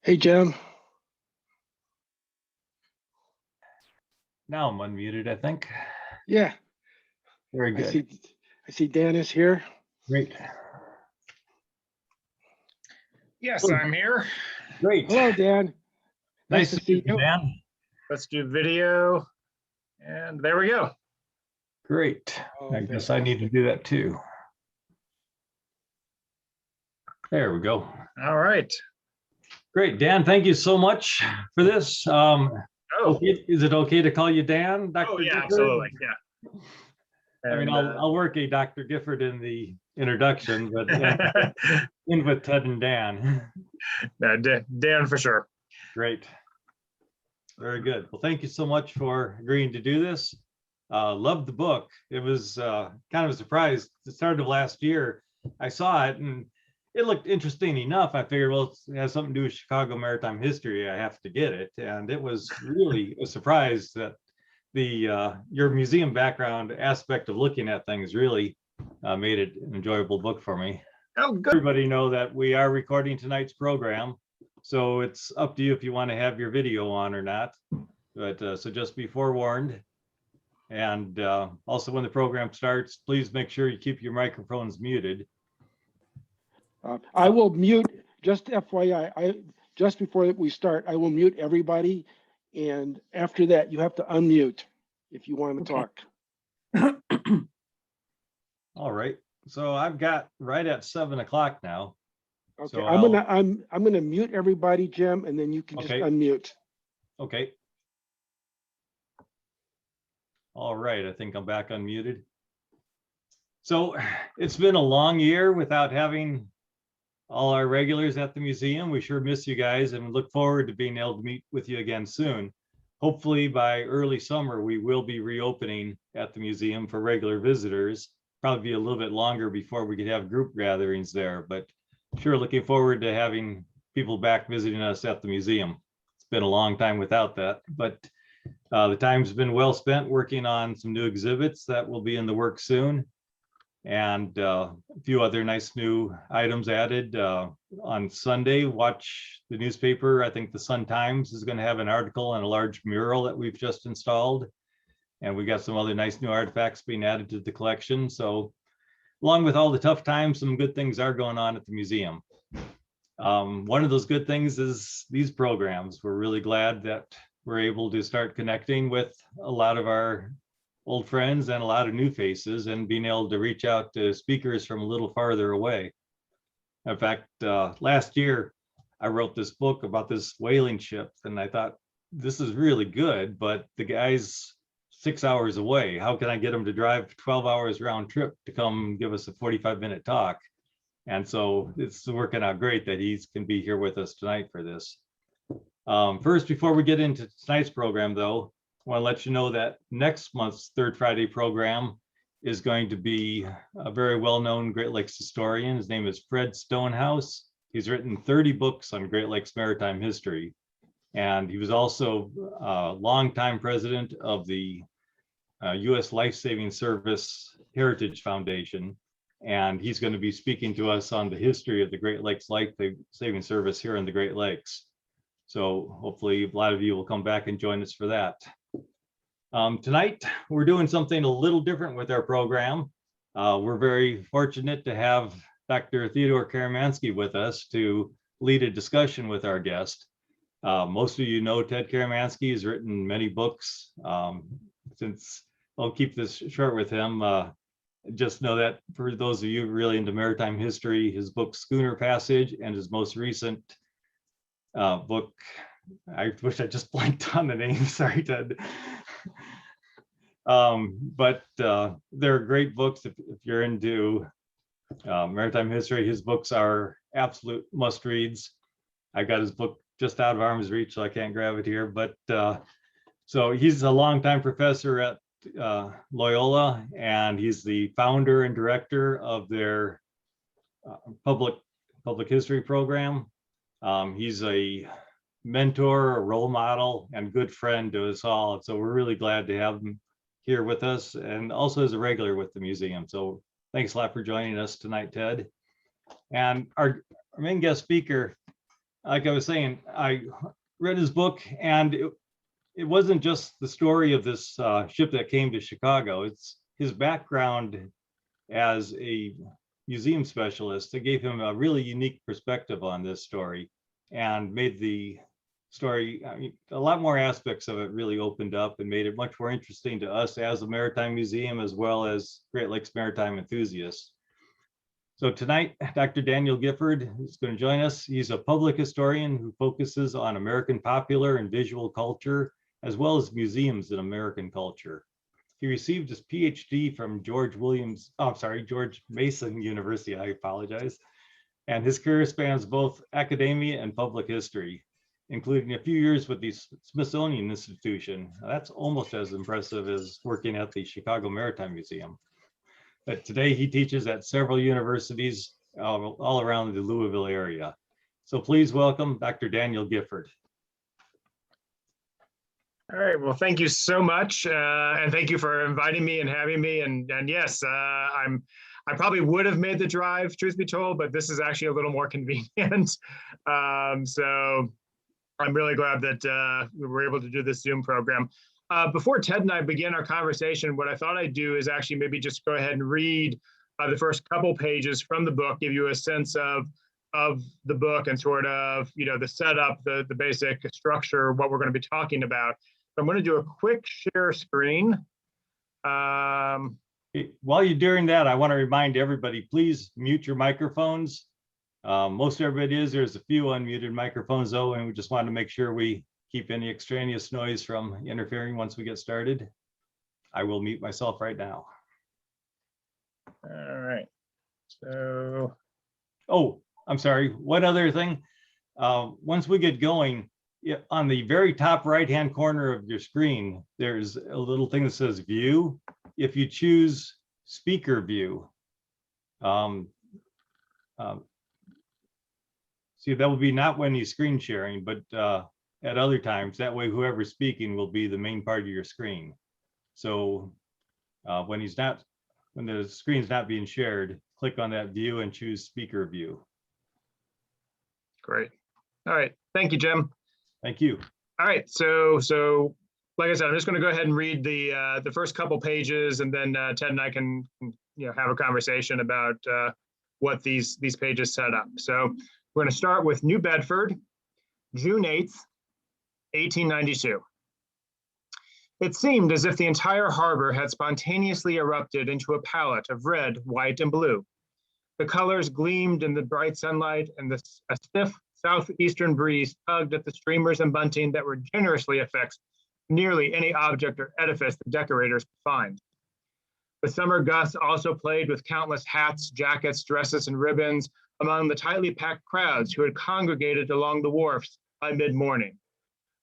Hey, Jim. Now I'm unmuted, I think. Yeah, Very I good. see. I see Dan is here. Great. Yes, I'm here. Great. Hello, Dan. Nice to see you, Dan. Let's do video. And there we go. Great. Oh, I guess I need to do that too. There we go. All right. Great, Dan. Thank you so much for this. Is it okay to call you Dan, Dr. Oh, yeah, Gifford? absolutely. Yeah. I mean, I'll work a Dr. Gifford in the introduction, but in with Ted and Dan. No, Dan for sure. Great. Very good. Well, thank you so much for agreeing to do this. Loved the book. It was kind of a surprise. The start of last year, I saw it and it looked interesting enough. I figured, well, it has something to do with Chicago maritime history. I have to get it. And it was really a surprise that your museum background aspect of looking at things really made it an enjoyable book for me. Oh, good. Everybody know that we are recording tonight's program. So it's up to you if you want to have your video on or not. But so just be forewarned. And also when the program starts, please make sure you keep your microphones muted. I will mute, just FYI, just before we start, I will mute everybody. And after that, you have to unmute if you want to talk. All right. So I've got right at 7 o'clock now. Okay, So I'm gonna mute everybody, Jim, and then you can just unmute. Okay. All right, I think I'm back unmuted. So it's been a long year without having all our regulars at the museum. We sure miss you guys and look forward to being able to meet with you again soon. Hopefully by early summer, we will be reopening at the museum for regular visitors. Probably be a little bit longer before we could have group gatherings there, but sure looking forward to having people back visiting us at the museum. It's been a long time without that, but the time's been well spent working on some new exhibits that will be in the works soon. And a few other nice new items added. On Sunday, watch the newspaper. I think the Sun-Times is going to have an article and a large mural that we've just installed. And we got some other nice new artifacts being added to the collection. So along with all the tough times, some good things are going on at the museum. One of those good things is these programs. We're really glad that we're able to start connecting with a lot of our old friends and a lot of new faces and being able to reach out to speakers from a little farther away. In fact, last year, I wrote this book about this whaling ship and I thought, this is really good, but the guy's 6 hours away. How can I get him to drive 12 hours round trip to come give us a 45-minute talk? And so it's working out great that he can be here with us tonight for this. First, before we get into tonight's program though, I want to let you know that next month's Third Friday program is going to be a very well-known Great Lakes historian. His name is Fred Stonehouse. He's written 30 books on Great Lakes maritime history. And he was also a longtime president of the U.S. Life Saving Service Heritage Foundation. And he's going to be speaking to us on the history of the Great Lakes Life Saving Service here in the Great Lakes. So hopefully a lot of you will come back and join us for that. Tonight, we're doing something a little different with our program. We're very fortunate to have Dr. Ted Karamanski with us to lead a discussion with our guest. Most of you know Ted Karamanski has written many books. Since I'll keep this short with him, just know that for those of you really into maritime history, his book Schooner Passage and his most recent book, I wish I just blanked on the name, sorry Ted. But they're great books if you're into maritime history. His books are absolute must reads. I got his book just out of arm's reach, so I can't grab it here, but so he's a longtime professor at Loyola, and he's the founder and director of their public history program. He's a mentor, a role model, and good friend to us all. So we're really glad to have him here with us, and also as a regular with the museum. So thanks a lot for joining us tonight, Ted. And our main guest speaker, like I was saying, I read his book, and it wasn't just the story of this ship that came to Chicago. It's his background as a museum specialist that gave him a really unique perspective on this story and made the story, I mean, a lot more aspects of it really opened up and made it much more interesting to us as a maritime museum, as well as Great Lakes maritime enthusiasts. So tonight, Dr. Daniel Gifford is going to join us. He's a public historian who focuses on American popular and visual culture, as well as museums in American culture. He received his PhD from George Mason University, I apologize. And his career spans both academia and public history, including a few years with the Smithsonian Institution. That's almost as impressive as working at the Chicago Maritime Museum. But today he teaches at several universities all around the Louisville area. So please welcome Dr. Daniel Gifford. All right, well, thank you so much. And thank you for inviting me and having me. And yes, I probably would have made the drive, truth be told, but this is actually a little more convenient. So I'm really glad that we were able to do this Zoom program. Before Ted and I begin our conversation, what I thought I'd do is actually maybe just go ahead and read the first couple pages from the book, give you a sense of the book and sort of, the setup, the basic structure, what we're going to be talking about. So I'm going to do a quick share screen. While you're doing that, I want to remind everybody, please mute your microphones. Most everybody is. There's a few unmuted microphones though, and we just want to make sure we keep any extraneous noise from interfering once we get started. I will mute myself right now. All right. So. Oh, I'm sorry. One other thing. Once we get going, on the very top right-hand corner of your screen, there's a little thing that says view. If you choose speaker view, see, that will be not when you're screen sharing, but at other times. That way, whoever's speaking will be the main part of your screen. So when the screen's not being shared, click on that view and choose speaker view. Great. All right. Thank you, Jim. Thank you. All right. So like I said, I'm just going to go ahead and read the first couple pages, and then Ted and I can have a conversation about what these pages set up. So we're going to start with New Bedford, June 8th, 1892. It seemed as if the entire harbor had spontaneously erupted into a palette of red, white, and blue. The colors gleamed in the bright sunlight, and a stiff southeastern breeze tugged at the streamers and bunting that were generously affixed to nearly any object or edifice the decorators could find. The summer gusts also played with countless hats, jackets, dresses, and ribbons among the tightly packed crowds who had congregated along the wharfs by mid-morning.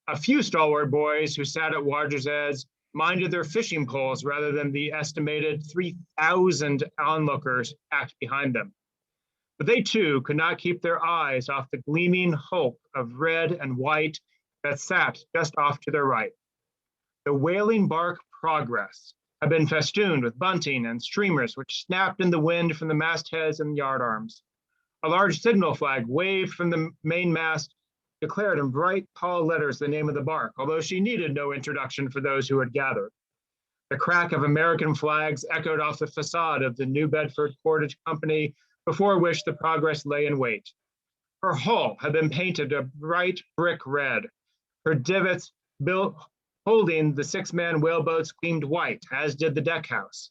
A few stalwart boys who sat at water's edge minded their fishing poles rather than the estimated 3,000 onlookers packed behind them. But they too could not keep their eyes off the gleaming hulk of red and white that sat just off to their right. The Wailing bark Progress had been festooned with bunting and streamers which snapped in the wind from the mastheads and yardarms. A large signal flag waved from the mainmast declared in bright, tall letters the name of the bark, although she needed no introduction for those who had gathered. The crack of American flags echoed off the facade of the New Bedford Portage Company, before which the Progress lay in wait. Her hull had been painted a bright brick red. Her divots built holding the six-man whaleboats gleamed white, as did the deckhouse.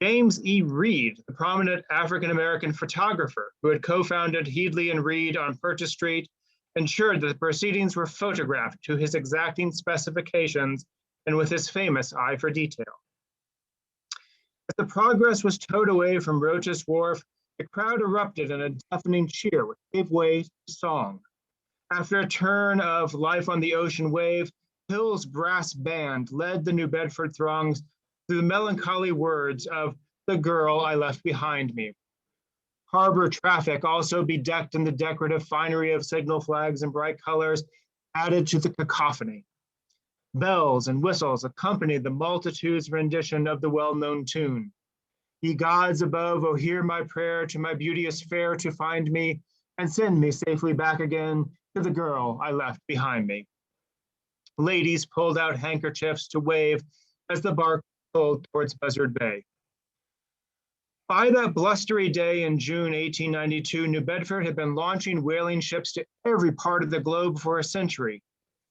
James E. Reed, the prominent African-American photographer who had co-founded Headley and Reed on Purchase Street, ensured that the proceedings were photographed to his exacting specifications and with his famous eye for detail. As the Progress was towed away from Rochas Wharf, the crowd erupted in a deafening cheer which gave way to song. After a turn of Life on the Ocean Wave, Hill's brass band led the New Bedford throngs through the melancholy words of The Girl I Left Behind Me. Harbor traffic, also bedecked in the decorative finery of signal flags and bright colors, added to the cacophony. Bells and whistles accompanied the multitude's rendition of the well-known tune. Ye gods above, oh hear my prayer to my beauteous fair to find me, and send me safely back again to the girl I left behind me. Ladies pulled out handkerchiefs to wave as the bark pulled towards Buzzard Bay. By that blustery day in June 1892, New Bedford had been launching whaling ships to every part of the globe for a century.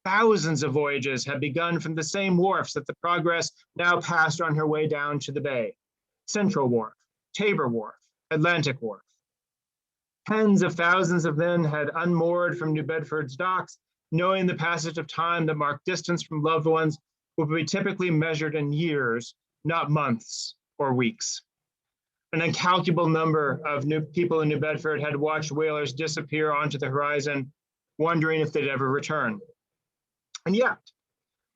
Thousands of voyages had begun from the same wharfs that the Progress now passed on her way down to the bay: Central Wharf, Tabor Wharf, Atlantic Wharf. Tens of thousands of men had unmoored from New Bedford's docks, knowing the passage of time that marked distance from loved ones would be typically measured in years, not months or weeks. An incalculable number of new people in New Bedford had watched whalers disappear onto the horizon, wondering if they'd ever return. And yet,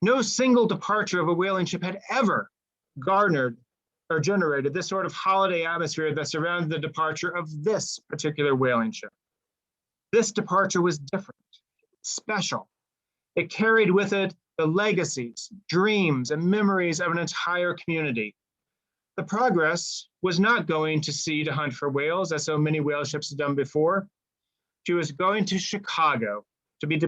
no single departure of a whaling ship had ever garnered or generated this sort of holiday atmosphere that surrounded the departure of this particular whaling ship. This departure was different, special. It carried with it the legacies, dreams, and memories of an entire community. The Progress was not going to sea to hunt for whales, as so many whale ships had done before. She was going to Chicago to be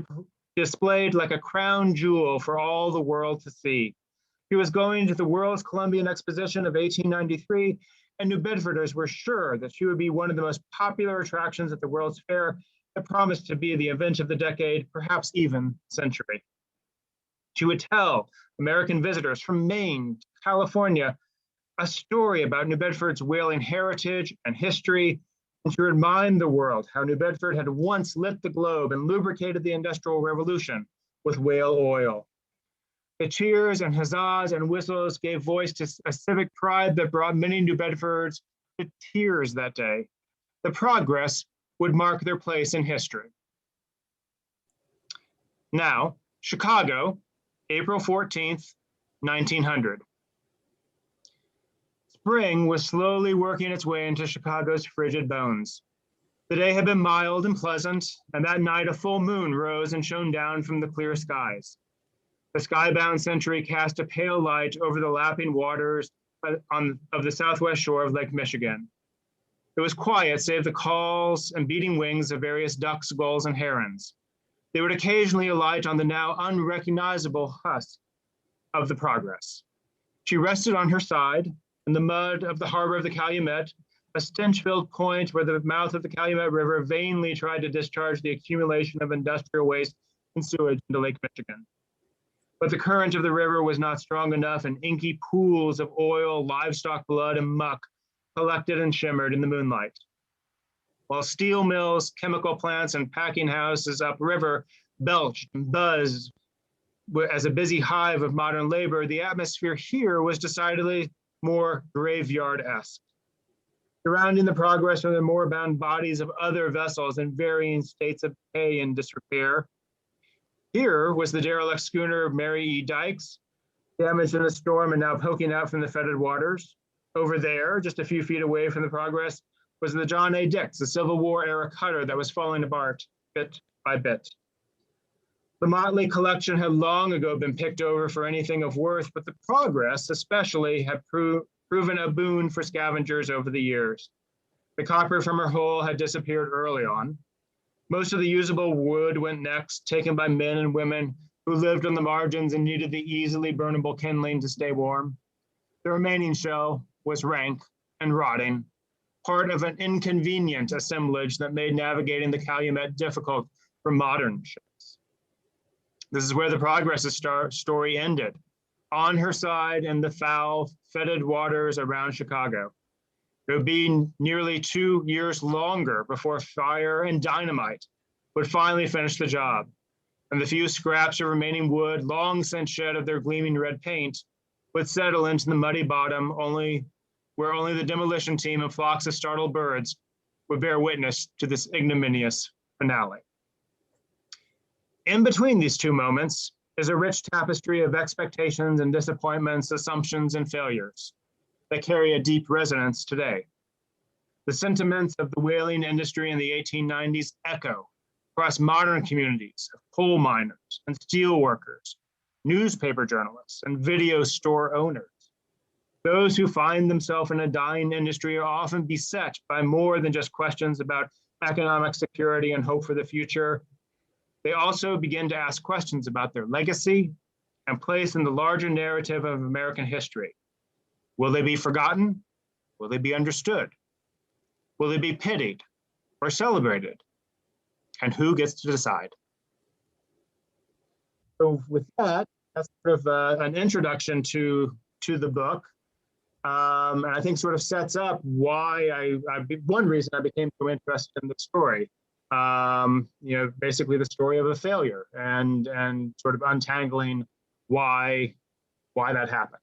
displayed like a crown jewel for all the world to see. She was going to the World's Columbian Exposition of 1893, and New Bedforders were sure that she would be one of the most popular attractions at the World's Fair that promised to be the event of the decade, perhaps even century. She would tell American visitors from Maine to California a story about New Bedford's whaling heritage and history, and to remind the world how New Bedford had once lit the globe and lubricated the Industrial Revolution with whale oil. The cheers and huzzas and whistles gave voice to a civic pride that brought many New Bedfords to tears that day. The Progress would mark their place in history. Now, Chicago, April 14th, 1900. Spring was slowly working its way into Chicago's frigid bones. The day had been mild and pleasant, and that night a full moon rose and shone down from the clear skies. The skybound Century cast a pale light over the lapping waters of the southwest shore of Lake Michigan. It was quiet, save the calls and beating wings of various ducks, gulls, and herons. They would occasionally alight on the now unrecognizable husk of the Progress. She rested on her side in the mud of the harbor of the Calumet, a stench-filled point where the mouth of the Calumet River vainly tried to discharge the accumulation of industrial waste and sewage into Lake Michigan. But the current of the river was not strong enough, and inky pools of oil, livestock blood, and muck collected and shimmered in the moonlight. While steel mills, chemical plants, and packing houses upriver belched and buzzed as a busy hive of modern labor, the atmosphere here was decidedly more graveyard-esque. Surrounding the Progress were the moribund bodies of other vessels in varying states of decay and disrepair. Here was the derelict schooner Mary E. Dykes, damaged in a storm and now poking out from the fetid waters. Over there, just a few feet away from the Progress, was the John A. Dix, a Civil War-era cutter that was falling apart bit by bit. The motley collection had long ago been picked over for anything of worth, but the Progress especially had proven a boon for scavengers over the years. The copper from her hull had disappeared early on. Most of the usable wood went next, taken by men and women who lived on the margins and needed the easily burnable kindling to stay warm. The remaining shell was rank and rotting, part of an inconvenient assemblage that made navigating the Calumet difficult for modern ships. This is where the Progress's story ended, on her side in the foul, fetid waters around Chicago. It would be nearly 2 years longer before fire and dynamite would finally finish the job, and the few scraps of remaining wood, long since shed of their gleaming red paint, would settle into the muddy bottom where only the demolition team and flocks of startled birds would bear witness to this ignominious finale. In between these two moments is a rich tapestry of expectations and disappointments, assumptions and failures that carry a deep resonance today. The sentiments of the whaling industry in the 1890s echo across modern communities of coal miners and steel workers, newspaper journalists, and video store owners. Those who find themselves in a dying industry are often beset by more than just questions about economic security, and hope for the future. They also begin to ask questions about their legacy and place in the larger narrative of American history. Will they be forgotten? Will they be understood? Will they be pitied or celebrated? And who gets to decide? So with that, that's sort of an introduction to the book. And I think sort of sets up why one reason I became so interested in the story. Basically the story of a failure and sort of untangling why that happened.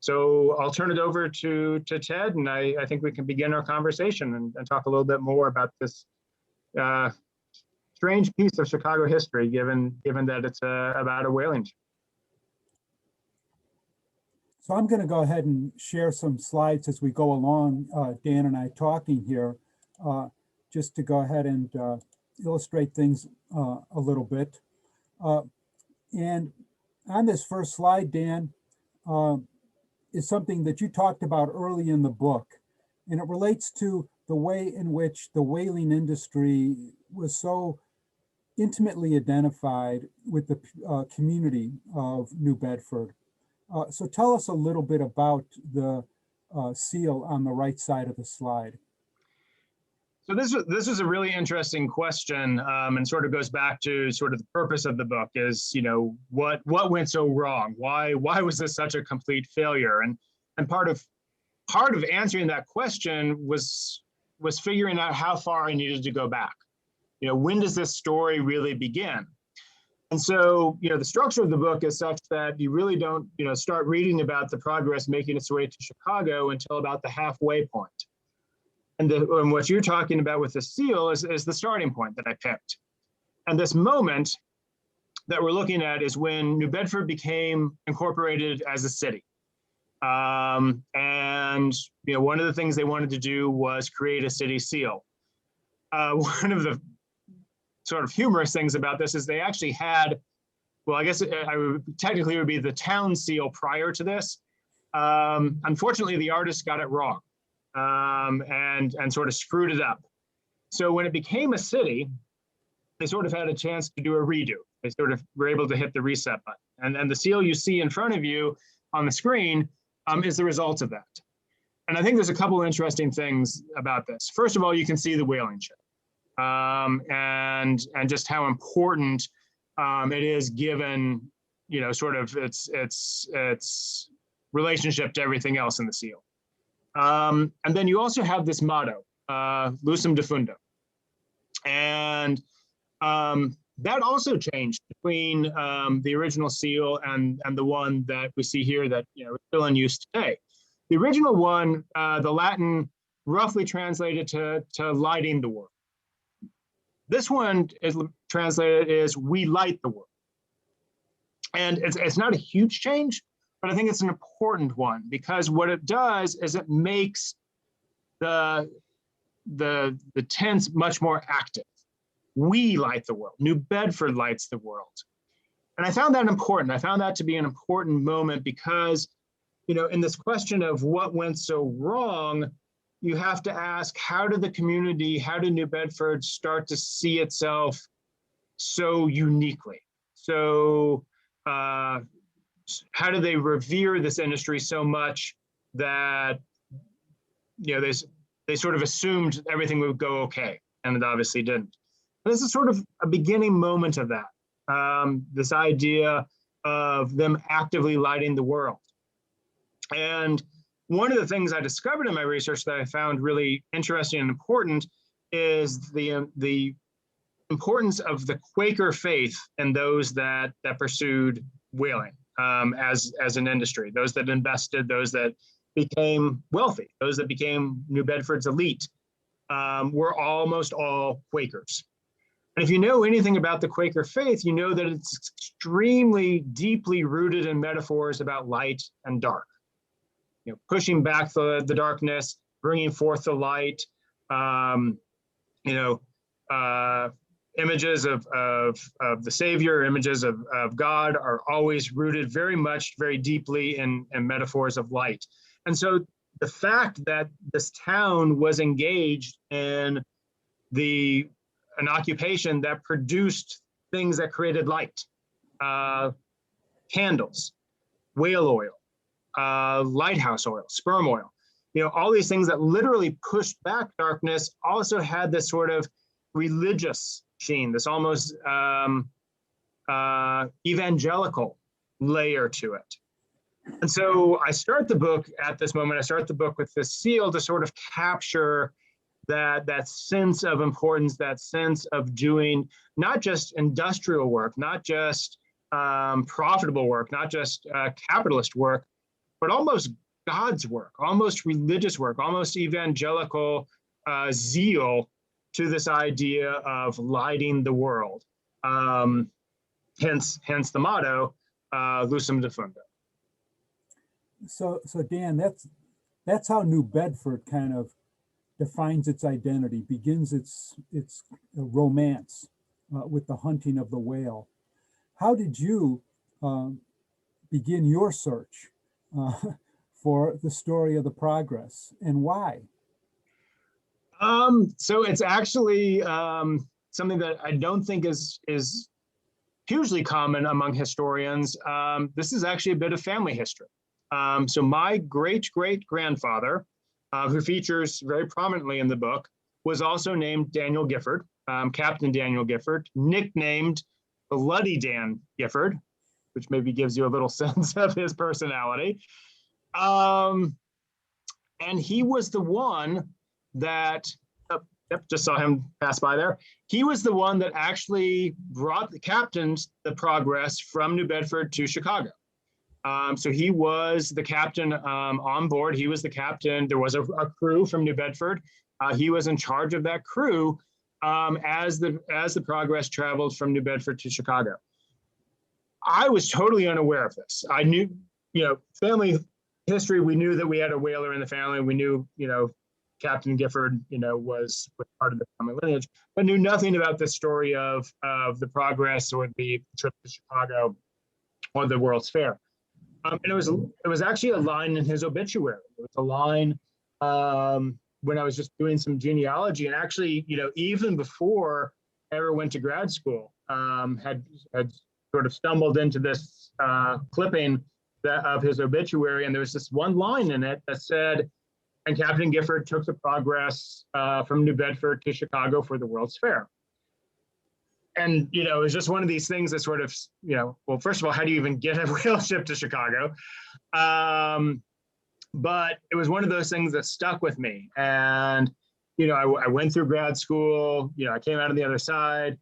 So I'll turn it over to Ted, and I think we can begin our conversation and talk a little bit more about this strange piece of Chicago history, given that it's about a whaling ship. So I'm going to go ahead and share some slides as we go along, Dan and I talking here, just to go ahead and illustrate things a little bit. And on this first slide, Dan, is something that you talked about early in the book, and it relates to the way in which the whaling industry was so intimately identified with the community of New Bedford. So tell us a little bit about the seal on the right side of the slide. So this is a really interesting question, and sort of goes back to sort of the purpose of the book is, what went so wrong? Why was this such a complete failure? And part of answering that question was figuring out how far I needed to go back. When does this story really begin? And so, the structure of the book is such that you really don't, start reading about the progress making its way to Chicago until about the halfway point. And what you're talking about with the seal is the starting point that I picked. And this moment that we're looking at is when New Bedford became incorporated as a city. And one of the things they wanted to do was create a city seal. One of the sort of humorous things about this is they actually had, well, I guess technically it would be the town seal prior to this. Unfortunately, the artist got it wrong. And sort of screwed it up. So when it became a city, they sort of had a chance to do a redo. They sort of were able to hit the reset button. And the seal you see in front of you on the screen is the result of that. And I think there's a couple of interesting things about this. First of all, you can see the whaling ship and just how important it is given, sort of its relationship to everything else in the seal. And then you also have this motto, Lucem Defundo. And that also changed between the original seal and the one that we see here that is still in use today. The original one, the Latin roughly translated to lighting the world. This one is translated as we light the world. And it's not a huge change, but I think it's an important one because what it does is it makes the tense much more active. We light the world. New Bedford lights the world. And I found that important. I found that to be an important moment because, in this question of what went so wrong, you have to ask, how did New Bedford start to see itself so uniquely? So, how do they revere this industry so much that they sort of assumed everything would go okay, and it obviously didn't. And this is sort of a beginning moment of that, this idea of them actively lighting the world. And one of the things I discovered in my research that I found really interesting and important is the importance of the Quaker faith and those that pursued whaling. As an industry, those that invested, those that became wealthy, those that became New Bedford's elite, were almost all Quakers. And if you know anything about the Quaker faith, you know that it's extremely deeply rooted in metaphors about light and dark. Pushing back the darkness, bringing forth the light, images of the Savior, images of God are always rooted very deeply in metaphors of light. And so the fact that this town was engaged in an occupation that produced things that created light, candles, whale oil, lighthouse oil, sperm oil. All these things that literally pushed back darkness also had this sort of religious sheen, this almost evangelical layer to it. And so I start the book at this moment, I start the book with this seal to sort of capture that sense of importance, that sense of doing not just industrial work, not just profitable work, not just capitalist work, but almost God's work, almost religious work, almost evangelical zeal to this idea of lighting the world. Hence the motto, Lucem Defundo. So Dan, that's how New Bedford kind of defines its identity, begins its romance with the hunting of the whale. How did you begin your search for the story of the Progress, and why? So it's actually something that I don't think is hugely common among historians. This is actually a bit of family history. So my great-great-grandfather, who features very prominently in the book, was also named Daniel Gifford, Captain Daniel Gifford, nicknamed Bloody Dan Gifford, which maybe gives you a little sense of his personality. And he was the one that, just saw him pass by there. He was the one that actually captained the Progress from New Bedford to Chicago. So he was the captain on board. He was the captain. There was a crew from New Bedford. He was in charge of that crew as the Progress traveled from New Bedford to Chicago. I was totally unaware of this. I knew, family history. We knew that we had a whaler in the family. We knew, Captain Gifford, was part of the family lineage, but knew nothing about the story of the Progress or the trip to Chicago or the World's Fair. And it was actually a line in his obituary. It was a line when I was just doing some genealogy, and actually, even before I ever went to grad school, had sort of stumbled into this clipping of his obituary, and there was this one line in it that said, "And Captain Gifford took the Progress from New Bedford to Chicago for the World's Fair." And, it was just one of these things that sort of, well, first of all, how do you even get a whale ship to Chicago? But it was one of those things that stuck with me. And, I went through grad school, I came out on the other side.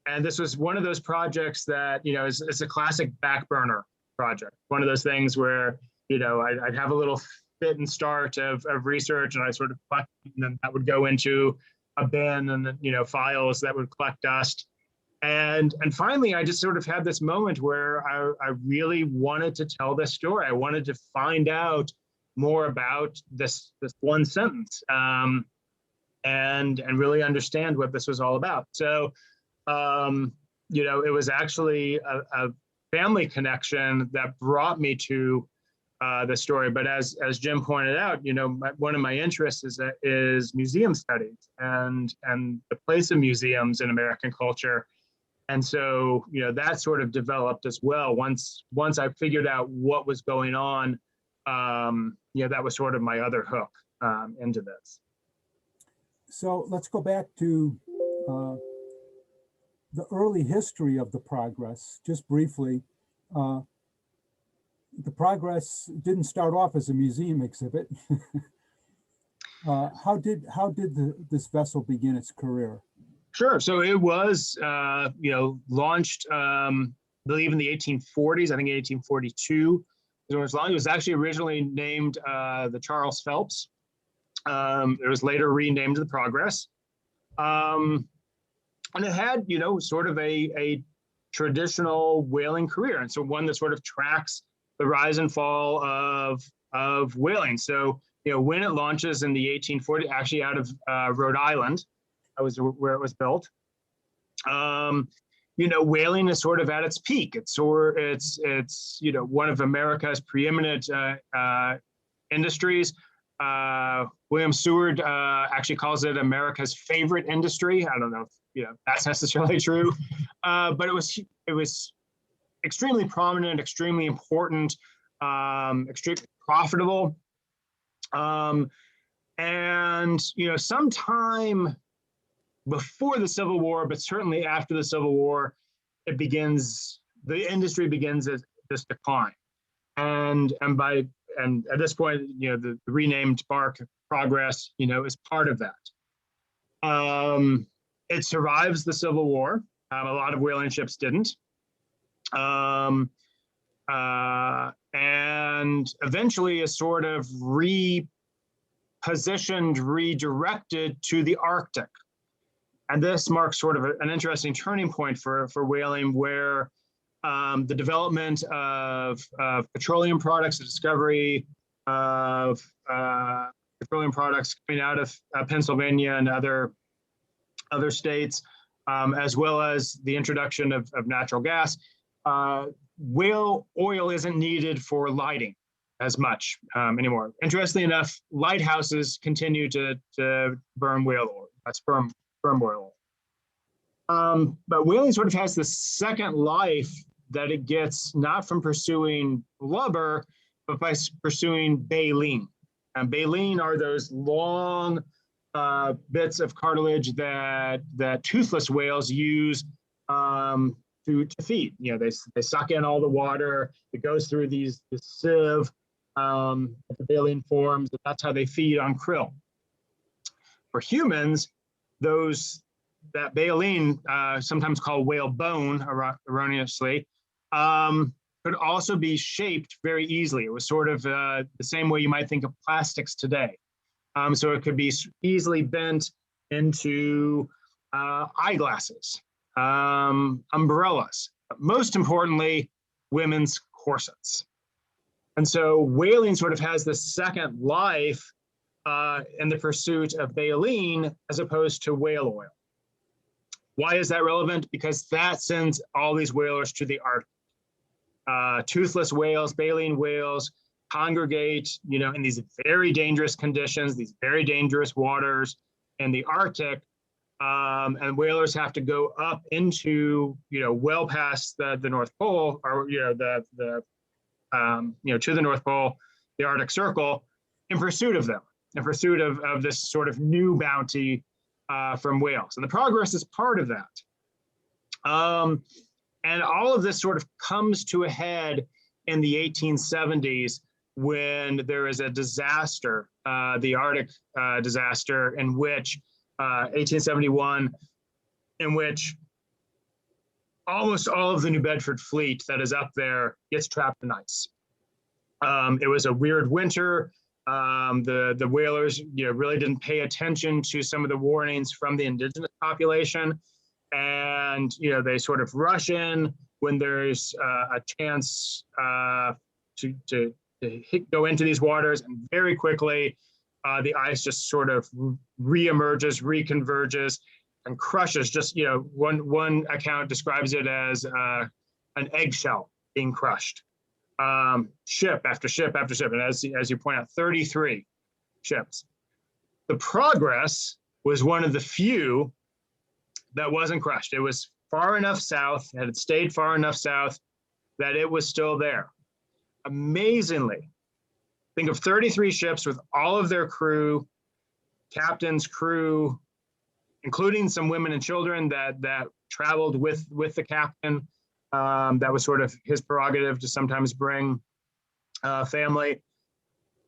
And this was one of those projects that, it's a classic back burner project. One of those things where, I'd have a little fit and start of research, and I sort of collect, and then that would go into a bin, and then, files that would collect dust. And finally, I just sort of had this moment where I really wanted to tell this story. I wanted to find out more about this one sentence, and really understand what this was all about. So, it was actually a family connection that brought me to the story. But as Jim pointed out, one of my interests is museum studies and the place of museums in American culture. And so, that sort of developed as well. Once I figured out what was going on, that was sort of my other hook into this. So let's go back to the early history of the Progress, just briefly. The Progress didn't start off as a museum exhibit. How did this vessel begin its career? Sure. So it was, launched, I believe in the 1840s, I think in 1842. It was actually originally named the Charles Phelps. It was later renamed the Progress. And it had, sort of a traditional whaling career. And so one that sort of tracks the rise and fall of whaling. So, when it launches in the 1840s, actually out of Rhode Island, that was where it was built. Whaling is sort of at its peak. It's one of America's preeminent industries. William Seward actually calls it America's favorite industry. I don't know if that's necessarily true, but it was extremely prominent, extremely important, extremely profitable. And sometime before the Civil War, but certainly after the Civil War, the industry begins this decline. And at this point, the renamed bark Progress, is part of that. It survives the Civil War. A lot of whaling ships didn't. And eventually is sort of repositioned, redirected to the Arctic. And this marks sort of an interesting turning point for whaling, where the development of petroleum products, the discovery of petroleum products coming out of Pennsylvania and other states, as well as the introduction of natural gas. Whale oil isn't needed for lighting as much anymore. Interestingly enough, lighthouses continue to burn whale oil. That's sperm oil. But whaling sort of has the second life that it gets not from pursuing blubber, but by pursuing baleen. And baleen are those long bits of cartilage that toothless whales use to feed. They suck in all the water. It goes through this sieve that the baleen forms. That's how they feed on krill. For humans, that baleen, sometimes called whale bone, erroneously, could also be shaped very easily. It was sort of the same way you might think of plastics today. So it could be easily bent into eyeglasses, umbrellas, but most importantly, women's corsets. And so whaling sort of has the second life in the pursuit of baleen as opposed to whale oil. Why is that relevant? Because that sends all these whalers to the Arctic. Toothless whales, baleen whales, congregate, in these very dangerous conditions, these very dangerous waters in the Arctic, and whalers have to go up into, well past the North Pole, or to the North Pole, the Arctic Circle, in pursuit of them, in pursuit of this sort of new bounty from whales. And the Progress is part of that. And all of this sort of comes to a head in the 1870s when there is a disaster, the Arctic disaster, in which 1871, in which almost all of the New Bedford fleet that is up there gets trapped in ice. It was a weird winter. The whalers, really didn't pay attention to some of the warnings from the indigenous population, and they sort of rush in when there's a chance to go into these waters, and very quickly the ice just sort of reemerges, reconverges, and crushes. Just one account describes it as an eggshell being crushed. Ship after ship after ship, and as you point out, 33 ships. The Progress was one of the few that wasn't crushed. It was far enough south, and it stayed far enough south that it was still there. Amazingly, think of 33 ships with all of their crew, captains, crew, including some women and children that traveled with the captain. That was sort of his prerogative to sometimes bring family.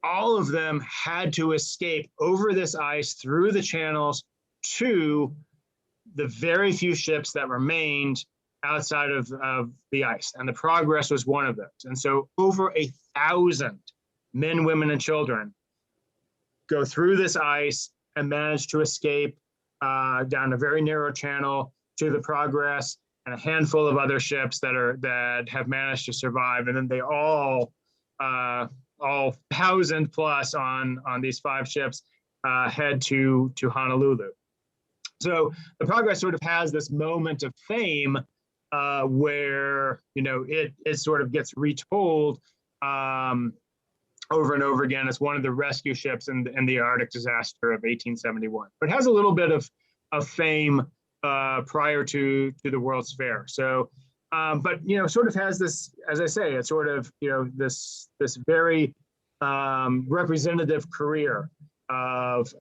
All of them had to escape over this ice through the channels to the very few ships that remained outside of the ice. And the Progress was one of those. And so over 1,000 men, women, and children go through this ice and manage to escape down a very narrow channel to the Progress, and a handful of other ships that have managed to survive. And then they all 1,000 plus on these 5 ships head to Honolulu. So the Progress sort of has this moment of fame where it sort of gets retold over and over again as one of the rescue ships in the Arctic disaster of 1871. But it has a little bit of fame prior to the World's Fair. So, but sort of has this, as I say, it's sort of this very representative career of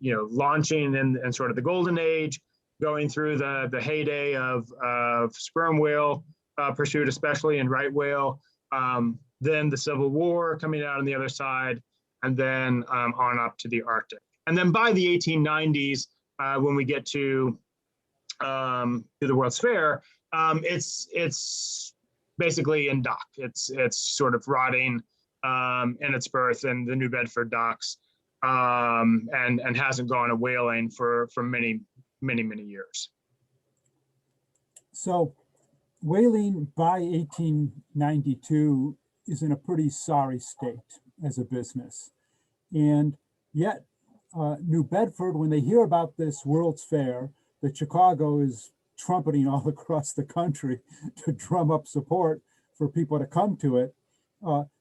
launching in sort of the golden age, going through the heyday of sperm whale pursuit, especially in right whale. Then the Civil War coming out on the other side, and then on up to the Arctic. And then by the 1890s, when we get to the World's Fair, it's basically in dock. It's sort of rotting in its berth in the New Bedford docks, and hasn't gone a whaling for many years. So whaling by 1892 is in a pretty sorry state as a business. And yet New Bedford, when they hear about this World's Fair that Chicago is trumpeting all across the country to drum up support for people to come to it,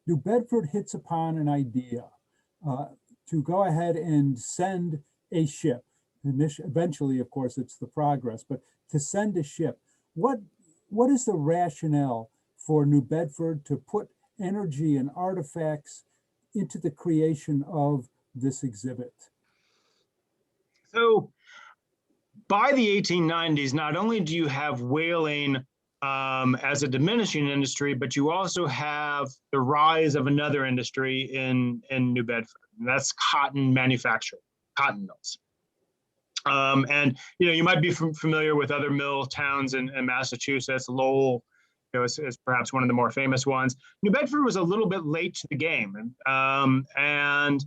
New Bedford hits upon an idea to go ahead and send a ship. Eventually, of course, it's the Progress, but to send a ship. What is the rationale for New Bedford to put energy and artifacts into the creation of this exhibit? So by the 1890s, not only do you have whaling as a diminishing industry, but you also have the rise of another industry in New Bedford, and that's cotton manufacturing, cotton mills. And you might be familiar with other mill towns in Massachusetts. Lowell, is perhaps one of the more famous ones. New Bedford was a little bit late to the game, and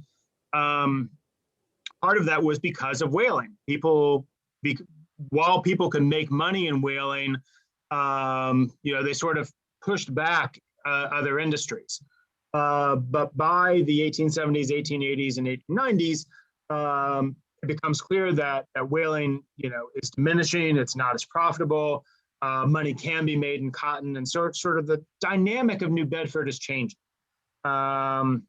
part of that was because of whaling. While people could make money in whaling, they sort of pushed back other industries. But by the 1870s, 1880s, and 1890s, it becomes clear that whaling, is diminishing. It's not as profitable. Money can be made in cotton, and sort of the dynamic of New Bedford is changing. But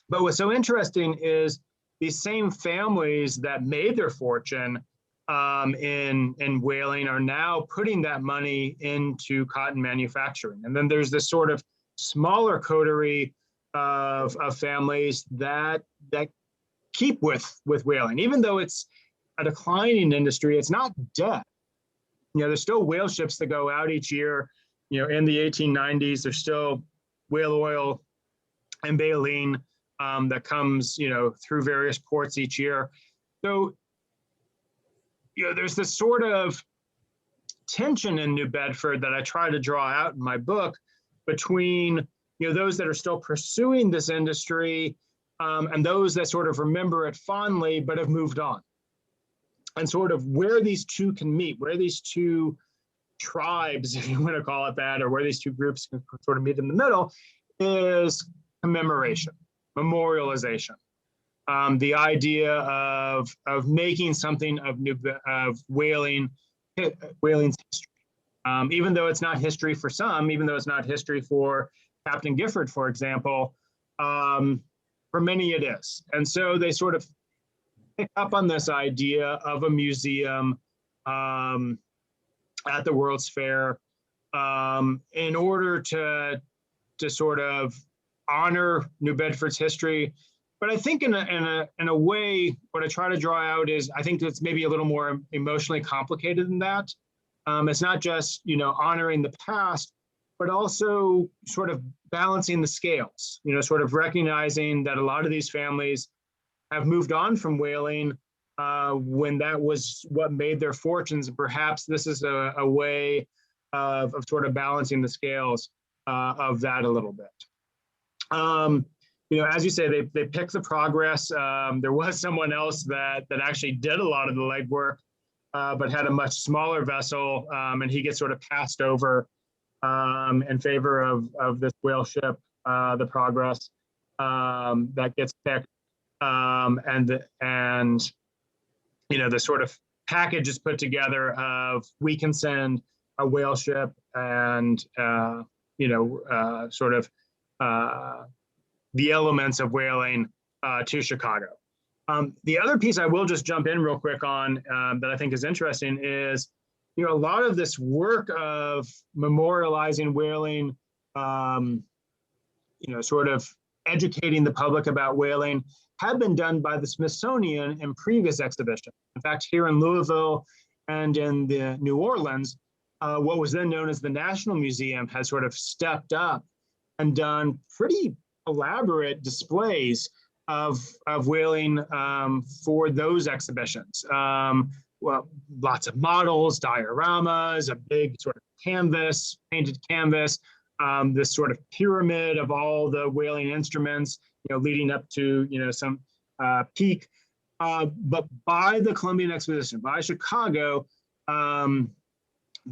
what's so interesting is these same families that made their fortune in whaling are now putting that money into cotton manufacturing. And then there's this sort of smaller coterie of families that keep with whaling, even though it's a declining industry. It's not dead. There's still whale ships that go out each year. In the 1890s, there's still whale oil and baleen that comes, through various ports each year. So, there's this sort of tension in New Bedford that I try to draw out in my book between, those that are still pursuing this industry and those that sort of remember it fondly but have moved on. And sort of where these two can meet, where these two tribes, if you want to call it that, or where these two groups can sort of meet in the middle, is commemoration, memorialization. The idea of making something of whaling's history, even though it's not history for some, even though it's not history for Captain Gifford, for example, for many it is. And so they sort of pick up on this idea of a museum at the World's Fair in order to sort of honor New Bedford's history. But I think in a way, what I try to draw out is I think it's maybe a little more emotionally complicated than that. It's not just honoring the past, but also sort of balancing the scales. Sort of recognizing that a lot of these families have moved on from whaling when that was what made their fortunes. And perhaps this is a way of sort of balancing the scales of that a little bit. As you say, they picked the Progress. There was someone else that actually did a lot of the legwork, but had a much smaller vessel, and he gets sort of passed over in favor of this whale ship, the Progress, that gets picked. And the sort of package is put together of we can send a whale ship and sort of the elements of whaling to Chicago. The other piece I will just jump in real quick on that I think is interesting is, a lot of this work of memorializing whaling, sort of educating the public about whaling had been done by the Smithsonian in previous exhibitions. In fact, here in Louisville and in the New Orleans, what was then known as the National Museum has sort of stepped up and done pretty elaborate displays of whaling for those exhibitions. Well, lots of models, dioramas, a big sort of canvas, painted canvas, this sort of pyramid of all the whaling instruments, leading up to, some peak. But by the Columbian Exposition, by Chicago,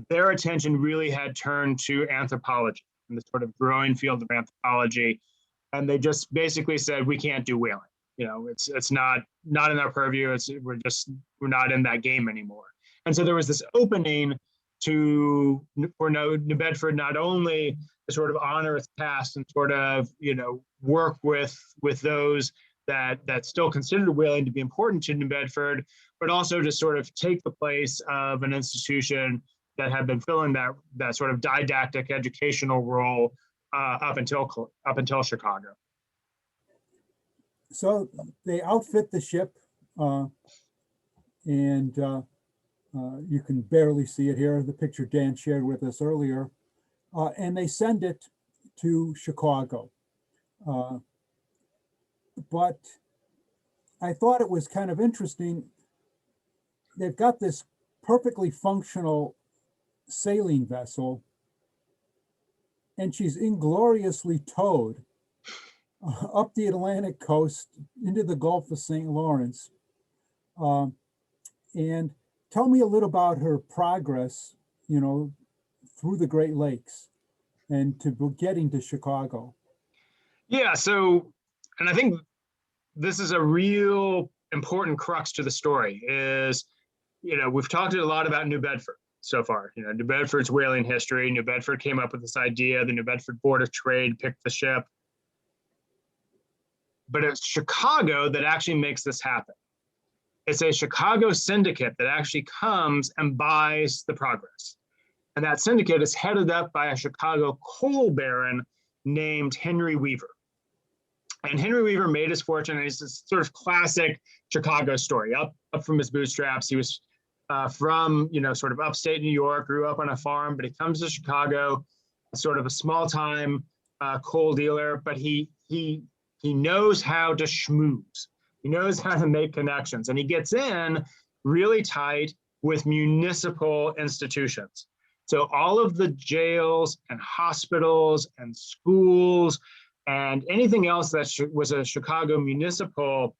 their attention really had turned to anthropology and the sort of growing field of anthropology. And they just basically said, we can't do whaling. It's not in our purview. We're not in that game anymore. And so there was this opening for New Bedford not only to sort of honor its past and sort of work with those that still considered whaling to be important to New Bedford, but also to sort of take the place of an institution that had been filling that sort of didactic educational role up until Chicago. So they outfit the ship, and you can barely see it here, the picture Dan shared with us earlier, and they send it to Chicago. But I thought it was kind of interesting. They've got this perfectly functional sailing vessel, and she's ingloriously towed up the Atlantic coast into the Gulf of St. Lawrence. And tell me a little about her progress, through the Great Lakes and to getting to Chicago. Yeah, so, and I think this is a real important crux to the story is, we've talked a lot about New Bedford so far. New Bedford's whaling history. New Bedford came up with this idea. The New Bedford Board of Trade picked the ship. But it's Chicago that actually makes this happen. It's a Chicago syndicate that actually comes and buys the Progress. And that syndicate is headed up by a Chicago coal baron named Henry Weaver. And Henry Weaver made his fortune, and it's this sort of classic Chicago story, up from his bootstraps. He was from, sort of upstate New York, grew up on a farm, but he comes to Chicago, sort of a small-time coal dealer, but he knows how to schmooze. He knows how to make connections, and he gets in really tight with municipal institutions. So all of the jails and hospitals and schools and anything else that was a Chicago municipal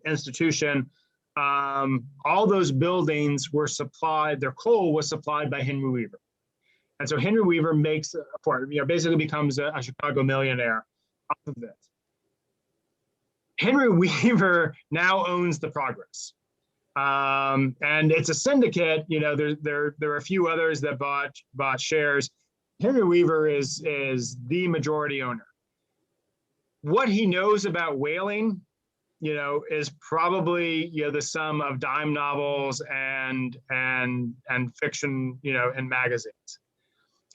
institution, all those buildings were supplied, their coal was supplied by Henry Weaver. And so Henry Weaver basically becomes a Chicago millionaire off of this. Henry Weaver now owns the Progress. And it's a syndicate, there are a few others that bought shares. Henry Weaver is the majority owner. What he knows about whaling, is probably, the sum of dime novels and fiction, in magazines.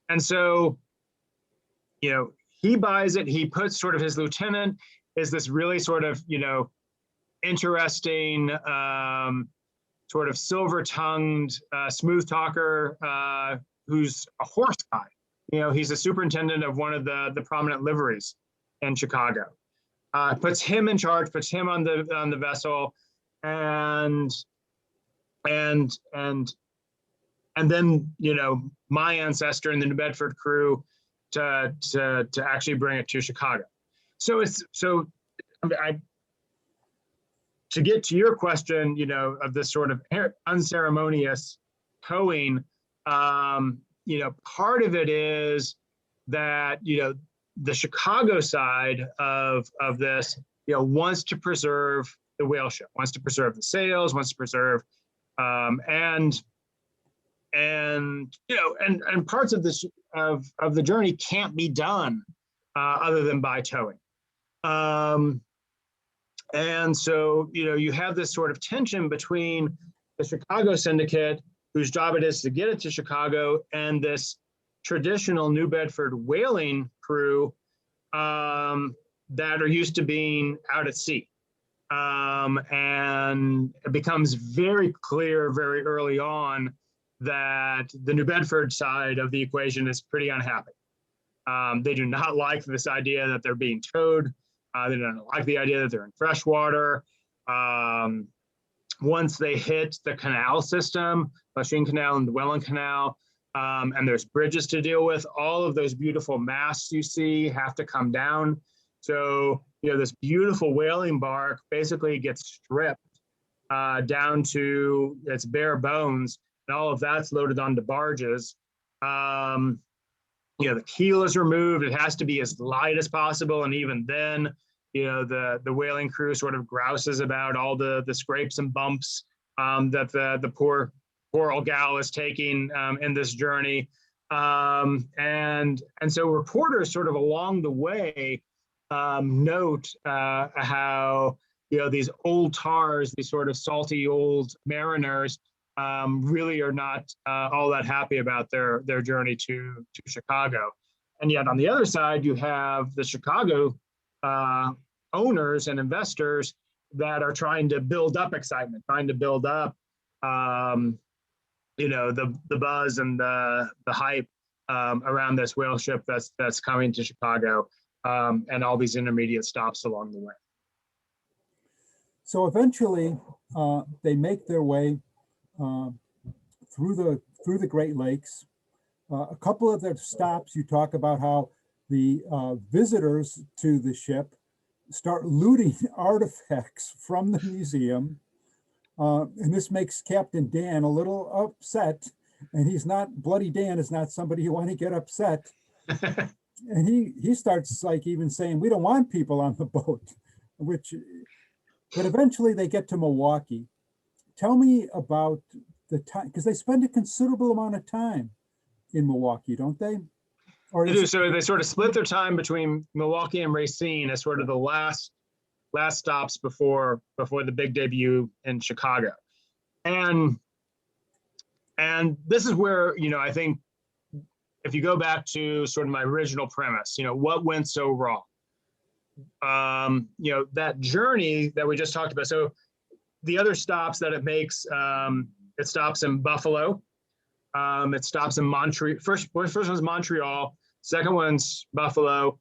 And so, he buys it. He puts sort of his lieutenant is this really sort of, interesting, sort of silver-tongued, smooth talker who's a horse guy. He's a superintendent of one of the prominent liveries in Chicago. Puts him in charge, puts him on the vessel, and then my ancestor and the New Bedford crew to actually bring it to Chicago. To get to your question, of this sort of unceremonious towing, part of it is that, the Chicago side of this, wants to preserve the whale ship, wants to preserve the sails, wants to preserve, and parts of this of the journey can't be done other than by towing. And so, you have this sort of tension between the Chicago syndicate, whose job it is to get it to Chicago, and this traditional New Bedford whaling crew that are used to being out at sea. And it becomes very clear very early on that the New Bedford side of the equation is pretty unhappy. They do not like this idea that they're being towed. They don't like the idea that they're in freshwater. Once they hit the canal system, Lachine Canal and the Welland Canal, and there's bridges to deal with, all of those beautiful masts you see have to come down. So, this beautiful whaling bark basically gets stripped down to its bare bones, and all of that's loaded onto barges. The keel is removed. It has to be as light as possible. And even then, the whaling crew sort of grouses about all the scrapes and bumps that the poor old gal is taking in this journey. And so reporters sort of along the way note how, these old tars, these sort of salty old mariners, really are not all that happy about their journey to Chicago. And yet on the other side, you have the Chicago owners and investors that are trying to build up excitement, trying to build up, the buzz and the hype around this whale ship that's coming to Chicago, and all these intermediate stops along the way. So eventually, they make their way through the Great Lakes. A couple of their stops, you talk about how the visitors to the ship start looting artifacts from the museum. And this makes Captain Dan a little upset. And Bloody Dan is not somebody you want to get upset. And he starts like even saying, we don't want people on the boat, but eventually they get to Milwaukee. Tell me about the time, because they spend a considerable amount of time in Milwaukee, don't they? Or they do. So they sort of split their time between Milwaukee and Racine as sort of the last stops before the big debut in Chicago. And this is where, I think if you go back to sort of my original premise, what went so wrong? That journey that we just talked about. So the other stops that it makes, it stops in Buffalo. It stops in Montreal. First one's Montreal. Second one's Buffalo.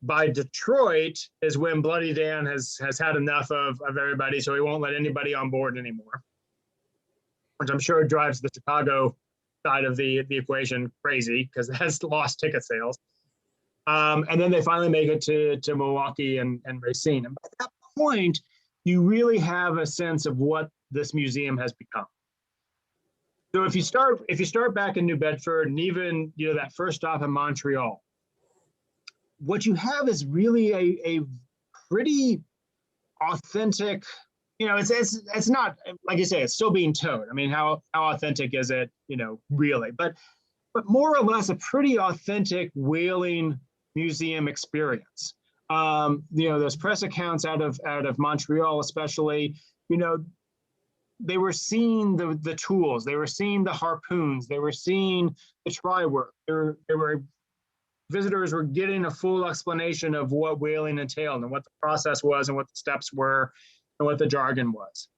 By Detroit is when Bloody Dan has had enough of everybody, so he won't let anybody on board anymore, which I'm sure drives the Chicago side of the equation crazy because it has lost ticket sales. And then they finally make it to Milwaukee and Racine. And by that point, you really have a sense of what this museum has become. So if you start back in New Bedford and even that first stop in Montreal, what you have is really a pretty authentic. It's not, like you say, it's still being towed. I mean, how authentic is it? Really, but more or less a pretty authentic whaling museum experience. Those press accounts out of Montreal, especially, they were seeing the tools, they were seeing the harpoons, they were seeing the try work. Visitors were getting a full explanation of what whaling entailed and what the process was and what the steps were and what the jargon was.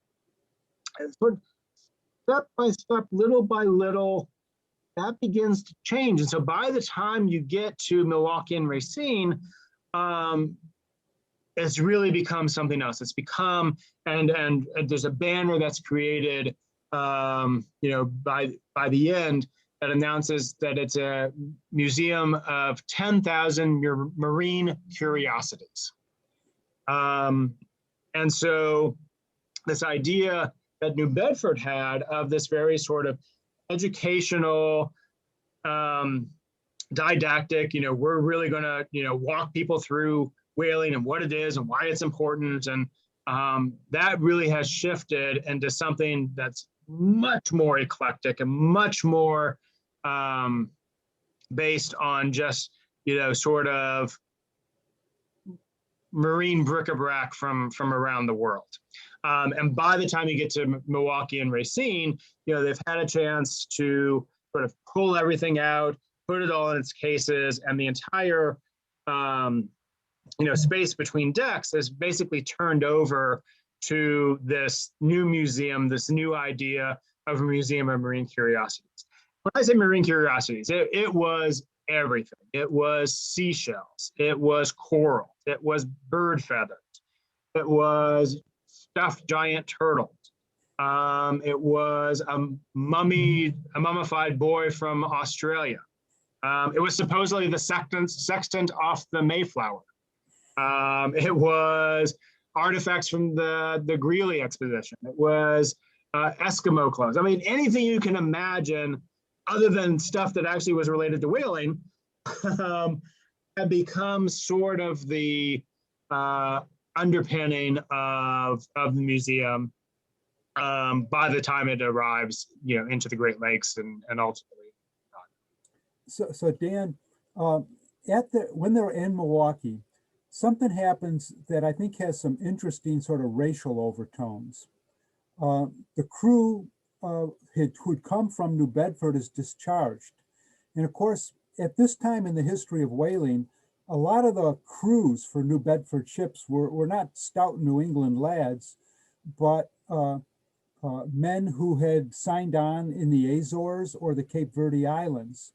And so step by step, little by little, that begins to change. And so by the time you get to Milwaukee and Racine, it's really become something else. It's become, and there's a banner that's created, by the end that announces that it's a museum of 10,000 marine curiosities. And so this idea that New Bedford had of this very sort of educational, didactic, we're really going to, walk people through whaling and what it is and why it's important. And that really has shifted into something that's much more eclectic and much more based on just, sort of marine bric-a-brac from around the world. And by the time you get to Milwaukee and Racine, they've had a chance to sort of pull everything out, put it all in its cases, and the entire space between decks is basically turned over to this new museum, this new idea of a museum of marine curiosities. When I say marine curiosities, it was everything. It was seashells, it was coral, it was bird feathers, it was stuffed giant turtles. It was a mummified boy from Australia. It was supposedly the sextant off the Mayflower. It was artifacts from the Greeley expedition. It was Eskimo clothes. I mean, anything you can imagine other than stuff that actually was related to whaling had become sort of the underpinning of the museum by the time it arrives, into the Great Lakes and ultimately. So Dan, when they're in Milwaukee, something happens that I think has some interesting sort of racial overtones. The crew who'd come from New Bedford is discharged. And of course, at this time in the history of whaling, a lot of the crews for New Bedford ships were not stout New England lads, but men who had signed on in the Azores or the Cape Verde Islands,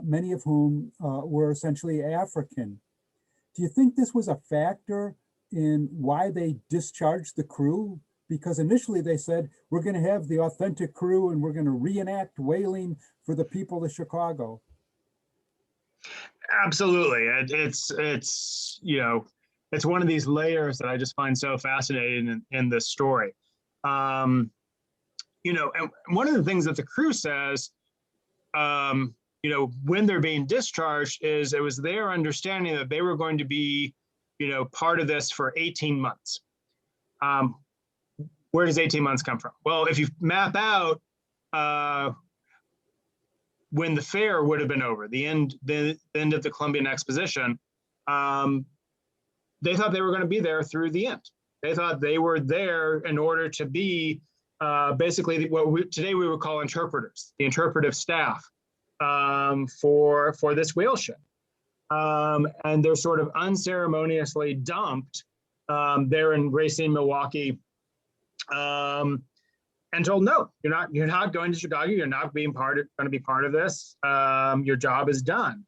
many of whom were essentially African. Do you think this was a factor in why they discharged the crew? Because initially they said, we're going to have the authentic crew and we're going to reenact whaling for the people of Chicago. Absolutely. It's one of these layers that I just find so fascinating in this story. And one of the things that the crew says, when they're being discharged is it was their understanding that they were going to be, part of this for 18 months. Where does 18 months come from? Well, if you map out when the fair would have been over, the end of the Columbian Exposition, they thought they were going to be there through the end. They thought they were there in order to be basically what today we would call interpreters, the interpretive staff for this whale ship. And they're sort of unceremoniously dumped there in Racine, Milwaukee, and told, no, you're not going to Chicago. You're not going to be part of this. Your job is done.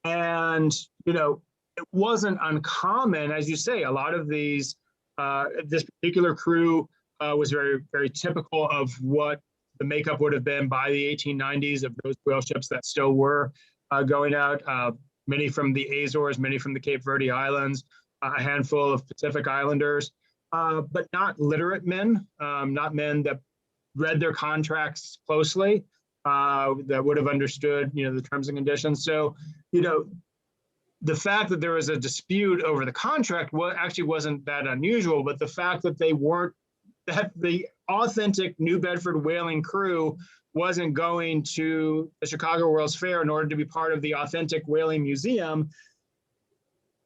And, it wasn't uncommon, as you say, a lot of these, this particular crew was very, very typical of what the makeup would have been by the 1890s of those whale ships that still were going out, many from the Azores, many from the Cape Verde Islands, a handful of Pacific Islanders, but not literate men, not men that read their contracts closely, that would have understood, the terms and conditions. So, the fact that there was a dispute over the contract actually wasn't that unusual, but the fact that that the authentic New Bedford whaling crew wasn't going to the Chicago World's Fair in order to be part of the authentic whaling museum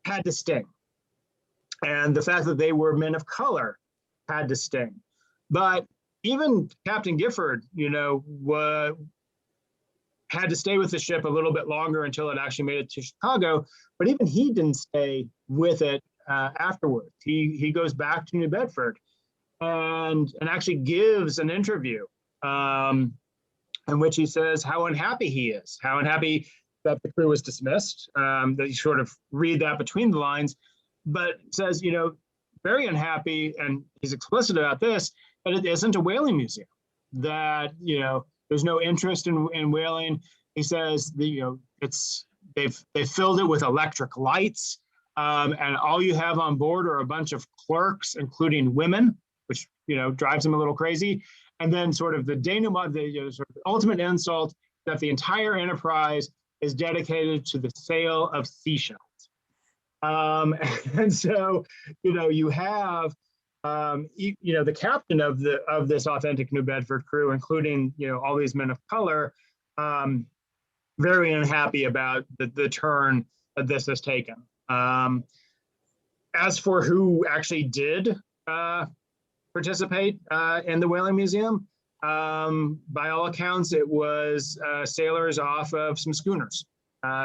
had to sting. And the fact that they were men of color had to sting. But even Captain Gifford, had to stay with the ship a little bit longer until it actually made it to Chicago. But even he didn't stay with it afterwards. He goes back to New Bedford and actually gives an interview in which he says how unhappy he is, how unhappy that the crew was dismissed, that you sort of read that between the lines, but says, very unhappy, and he's explicit about this, that it isn't a whaling museum, that, there's no interest in whaling. He says, they've filled it with electric lights, and all you have on board are a bunch of clerks, including women, which drives him a little crazy. And then sort of the denouement, sort of ultimate insult, that the entire enterprise is dedicated to the sale of seashells. And so, you have the captain of this authentic New Bedford crew, including all these men of color, very unhappy about the turn that this has taken. As for who actually did participate in the Whaling Museum, by all accounts, it was sailors off of some schooners,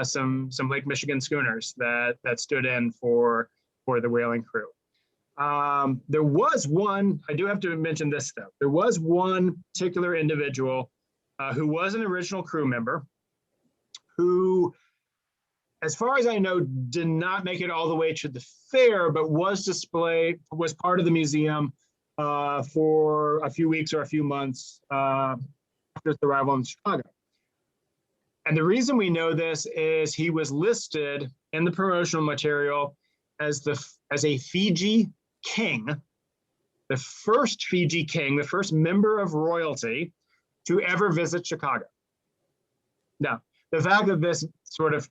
some Lake Michigan schooners that stood in for the whaling crew. There was one, I do have to mention this though, there was one particular individual who was an original crew member who, as far as I know, did not make it all the way to the fair, but was part of the museum for a few weeks or a few months after its arrival in Chicago. And the reason we know this is he was listed in the promotional material as a Fiji king, the first Fiji king, the first member of royalty to ever visit Chicago. Now, the fact that this sort of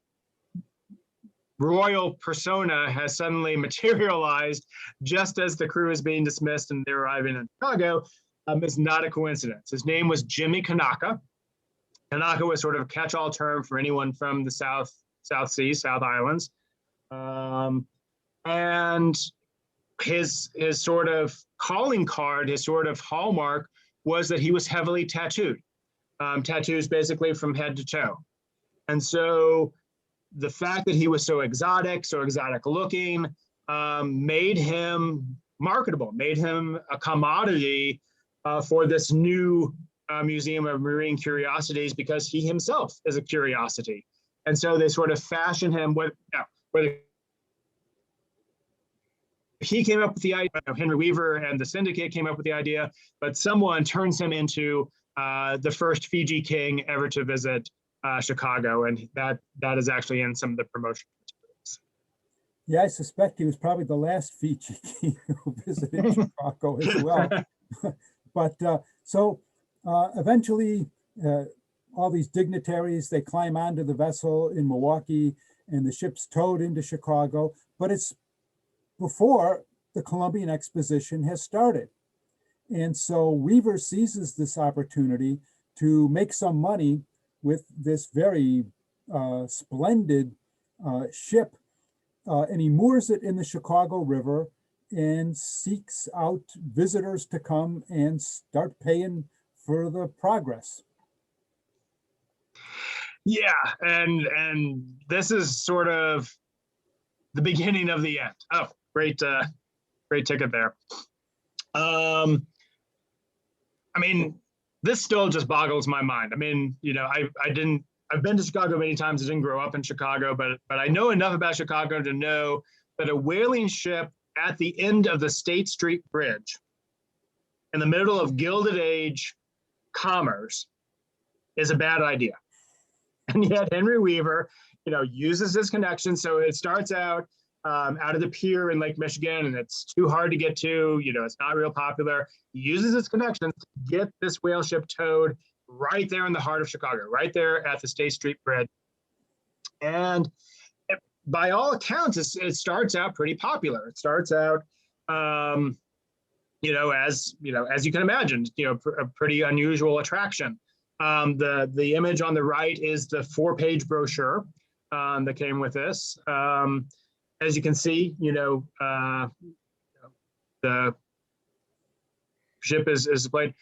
royal persona has suddenly materialized just as the crew is being dismissed and they're arriving in Chicago is not a coincidence. His name was Jimmy Kanaka. Kanaka was sort of a catch-all term for anyone from the South Seas, South Islands. And his sort of calling card, his sort of hallmark was that he was heavily tattooed. Tattoos basically from head to toe. And so the fact that he was so exotic looking, made him marketable, made him a commodity for this new Museum of Marine Curiosities, because he himself is a curiosity. And so they sort of fashioned him whether he came up with the idea, Henry Weaver and the syndicate came up with the idea, but someone turns him into the first Fiji king ever to visit Chicago, and that is actually in some of the promotional materials. Yeah, I suspect he was probably the last Fiji king who visited Chicago as well. But so eventually, all these dignitaries, they climb onto the vessel in Milwaukee, and the ship's towed into Chicago. But it's before the Columbian Exposition has started. And so Weaver seizes this opportunity to make some money with this very splendid ship, and he moors it in the Chicago River and seeks out visitors to come and start paying for the progress. Yeah, and this is sort of the beginning of the end. Oh, great ticket there. I mean, this still just boggles my mind. I mean, I've been to Chicago many times. I didn't grow up in Chicago, but I know enough about Chicago to know that a whaling ship at the end of the State Street Bridge in the middle of Gilded Age commerce is a bad idea. And yet Henry Weaver, uses his connection. So it starts out of the pier in Lake Michigan, and it's too hard to get to, it's not real popular. He uses his connections to get this whale ship towed right there in the heart of Chicago, right there at the State Street Bridge. And by all accounts, it starts out pretty popular. It starts out, as you can imagine, a pretty unusual attraction. The image on the right is the 4-page brochure that came with this. As you can see, the ship is displayed.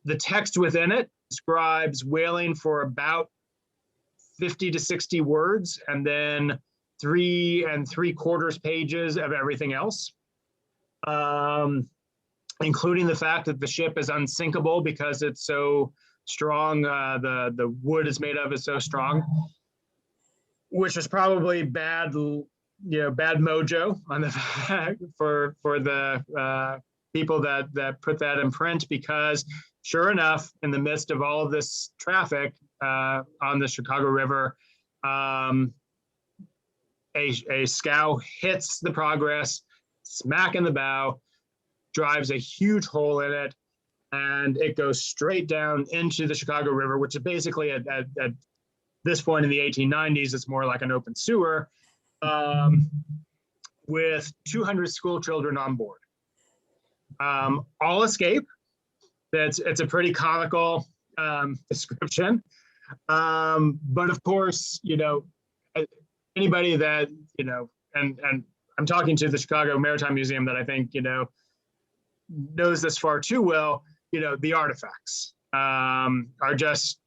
The text within it describes whaling for about 50 to 60 words, and then 3 3/4 pages of everything else, including the fact that the ship is unsinkable because it's so strong. The wood is made of is so strong, which is probably bad mojo on the for the people that put that in print, because sure enough, in the midst of all of this traffic on the Chicago River, a scow hits the Progress smack in the bow, drives a huge hole in it, and it goes straight down into the Chicago River, which is basically at this point in the 1890s, it's more like an open sewer, with 200 school children on board. All escape. It's a pretty comical description. But of course, anybody that, and I'm talking to the Chicago Maritime Museum that I think, knows this far too well. The artifacts are just,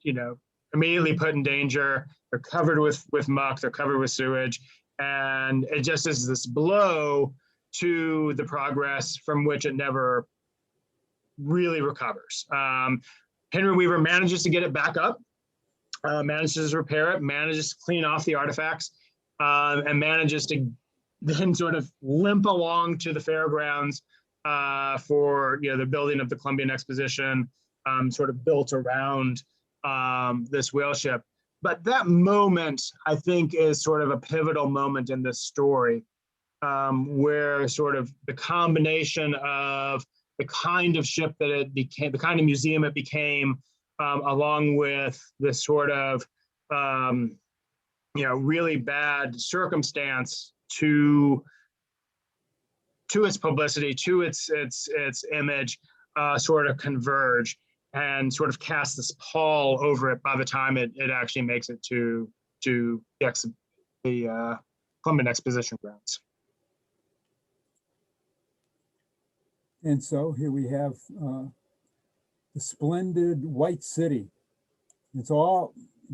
immediately put in danger. They're covered with muck, they're covered with sewage. And it just is this blow to the progress from which it never really recovers. Henry Weaver manages to get it back up, manages to repair it, manages to clean off the artifacts, and manages to then sort of limp along to the fairgrounds for the building of the Columbian Exposition, sort of built around this whale ship. But that moment, I think, is sort of a pivotal moment in this story, where sort of the combination of the kind of ship that it became, the kind of museum it became, along with this sort of really bad circumstance to its publicity, to its image, sort of converge and sort of cast this pall over it by the time it actually makes it to the Columbian Exposition grounds. And so here we have the splendid White City. It's all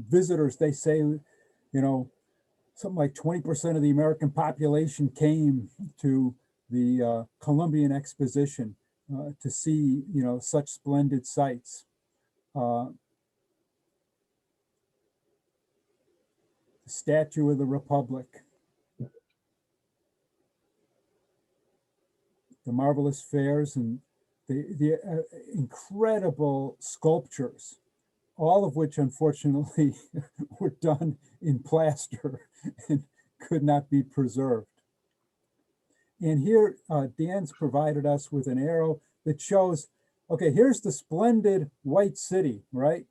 visitors. They say, something like 20% of the American population came to the Columbian Exposition to see, such splendid sights. The Statue of the Republic. The marvelous fairs and the incredible sculptures, all of which unfortunately were done in plaster and could not be preserved. And here Dan's provided us with an arrow that shows, okay, here's the splendid White City, right?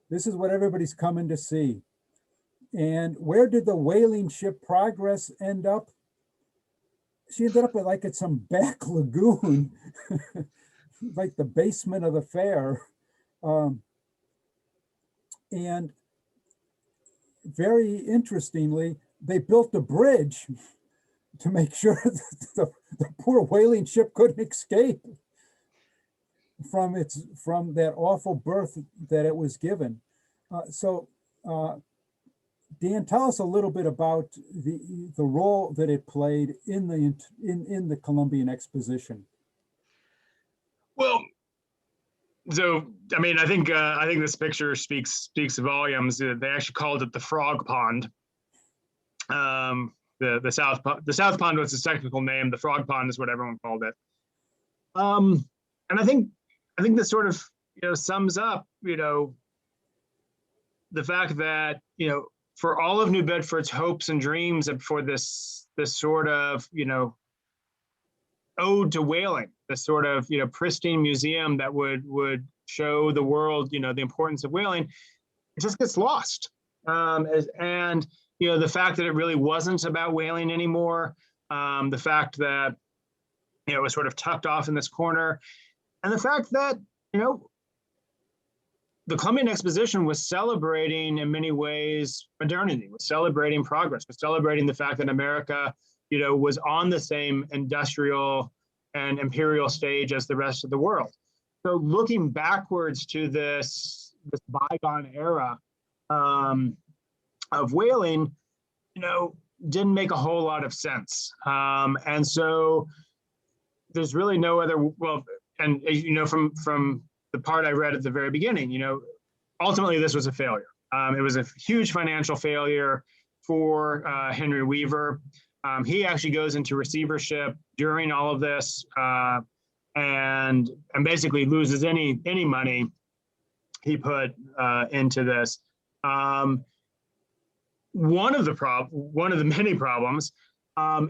This is what everybody's coming to see. And where did the whaling ship Progress end up? She ended up at some back lagoon, like the basement of the fair. And very interestingly, they built a bridge to make sure that the poor whaling ship couldn't escape from that awful berth that it was given. Dan, tell us a little bit about the role that it played in the Columbian Exposition. Well, so I mean, I think this picture speaks volumes. They actually called it the Frog Pond. The South Pond was its technical name. The Frog Pond is what everyone called it. And I think this sort of sums up the fact that for all of New Bedford's hopes and dreams for this sort of ode to whaling, this sort of pristine museum that would show the world the importance of whaling, it just gets lost. And the fact that it really wasn't about whaling anymore, the fact that it was sort of tucked off in this corner, and the fact that the Columbian Exposition was celebrating in many ways modernity, was celebrating progress, was celebrating the fact that America, was on the same industrial and imperial stage as the rest of the world. So looking backwards to this bygone era of whaling, didn't make a whole lot of sense. And so there's really no other, well, and from the part I read at the very beginning, ultimately this was a failure. It was a huge financial failure for Henry Weaver. He actually goes into receivership during all of this and basically loses any money he put into this. One of the many problems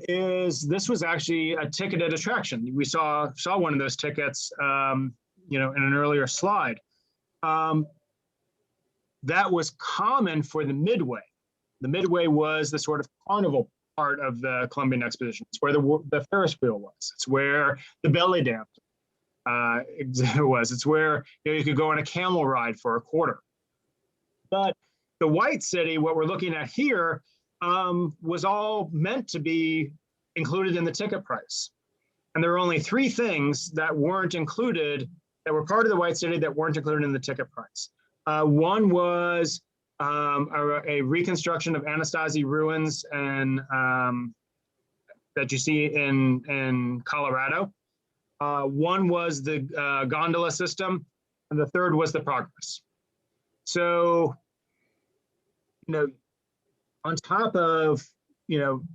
is this was actually a ticketed attraction. We saw one of those tickets in an earlier slide. That was common for the Midway. The Midway was the sort of carnival part of the Columbian Exposition. It's where the Ferris wheel was. It's where the belly dance was. It's where you could go on a camel ride for a quarter. But the White City, what we're looking at here, was all meant to be included in the ticket price. And there were only 3 things that weren't included, that were part of the White City that weren't included in the ticket price. One was a reconstruction of Anasazi ruins and that you see in Colorado. One was the gondola system, and the third was the Progress. So, on top of,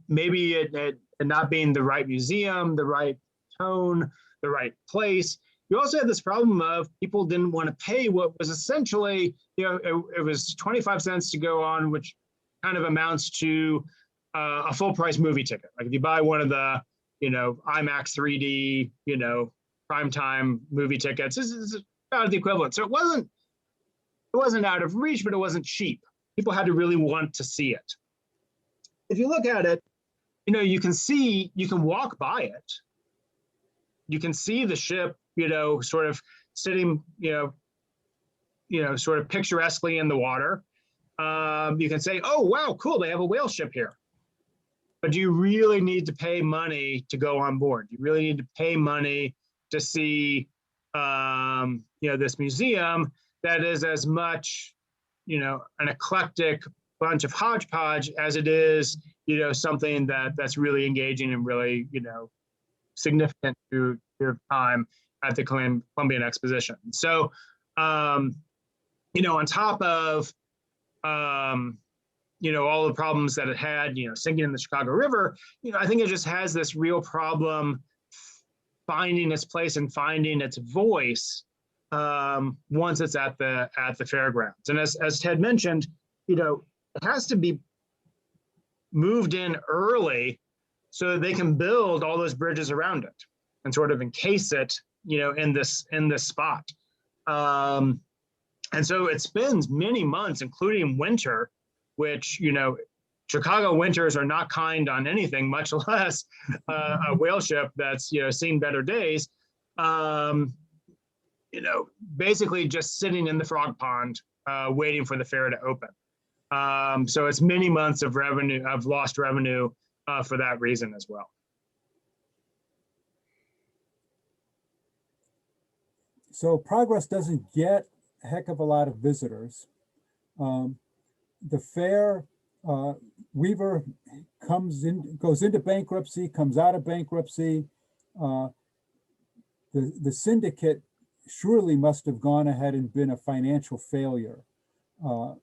maybe it not being the right museum, the right tone, the right place, you also had this problem of people didn't want to pay what was essentially, it was 25 cents to go on, which kind of amounts to a full price movie ticket. Like if you buy one of the, IMAX 3D, primetime movie tickets, this is about the equivalent. So it wasn't out of reach, but it wasn't cheap. People had to really want to see it. If you look at it, you can walk by it. You can see the ship, sort of sitting, sort of picturesquely in the water. You can say, oh, wow, cool, they have a whale ship here. But do you really need to pay money to go on board? You really need to pay money to see, this museum that is as much, an eclectic bunch of hodgepodge as it is, something that's really engaging and really, significant to your time at the Columbian Exposition. So, on top of, all the problems that it had, sinking in the Chicago River, I think it just has this real problem finding its place and finding its voice once it's at the fairgrounds. And as Ted mentioned, it has to be moved in early so that they can build all those bridges around it and sort of encase it, in this spot. And so it spends many months, including winter, which, Chicago winters are not kind on anything, much less a whale ship that's, seen better days. Basically just sitting in the frog pond, waiting for the fair to open. So it's many months of lost revenue for that reason as well. So Progress doesn't get a heck of a lot of visitors. The fair, Weaver goes into bankruptcy, comes out of bankruptcy. The syndicate surely must have gone ahead and been a financial failure. What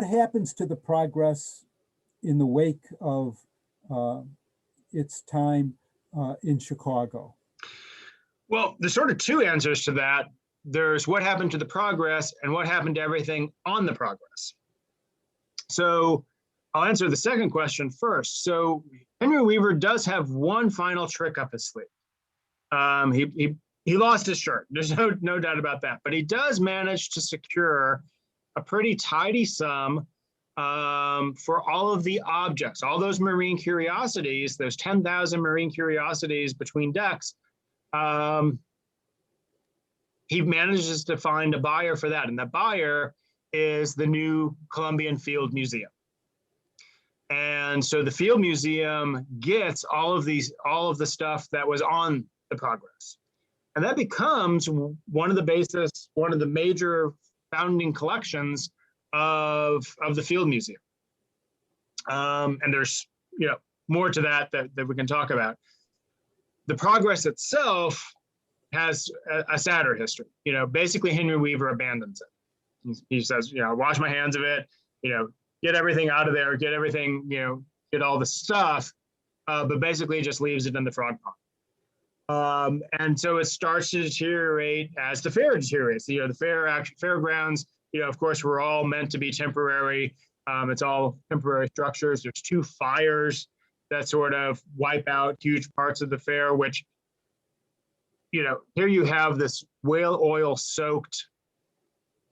happens to the Progress in the wake of its time in Chicago? Well, there's sort of 2 answers to that. There's what happened to the Progress and what happened to everything on the Progress. So I'll answer the second question first. So Henry Weaver does have one final trick up his sleeve. He lost his shirt. There's no doubt about that. But he does manage to secure a pretty tidy sum for all of the objects, all those marine curiosities, those 10,000 marine curiosities between decks. He manages to find a buyer for that. And the buyer is the new Columbian Field Museum. And so the Field Museum gets all of the stuff that was on the Progress. And that becomes one of the major founding collections of the Field Museum. And there's more to that we can talk about. The Progress itself has a sadder history. Basically Henry Weaver abandons it. He says, wash my hands of it, get everything out of there, get everything, get all the stuff, but basically just leaves it in the frog pond. And so it starts to deteriorate as the fair deteriorates. The fairgrounds, of course, were all meant to be temporary. It's all temporary structures. There's 2 fires that sort of wipe out huge parts of the fair, which, here you have this whale oil soaked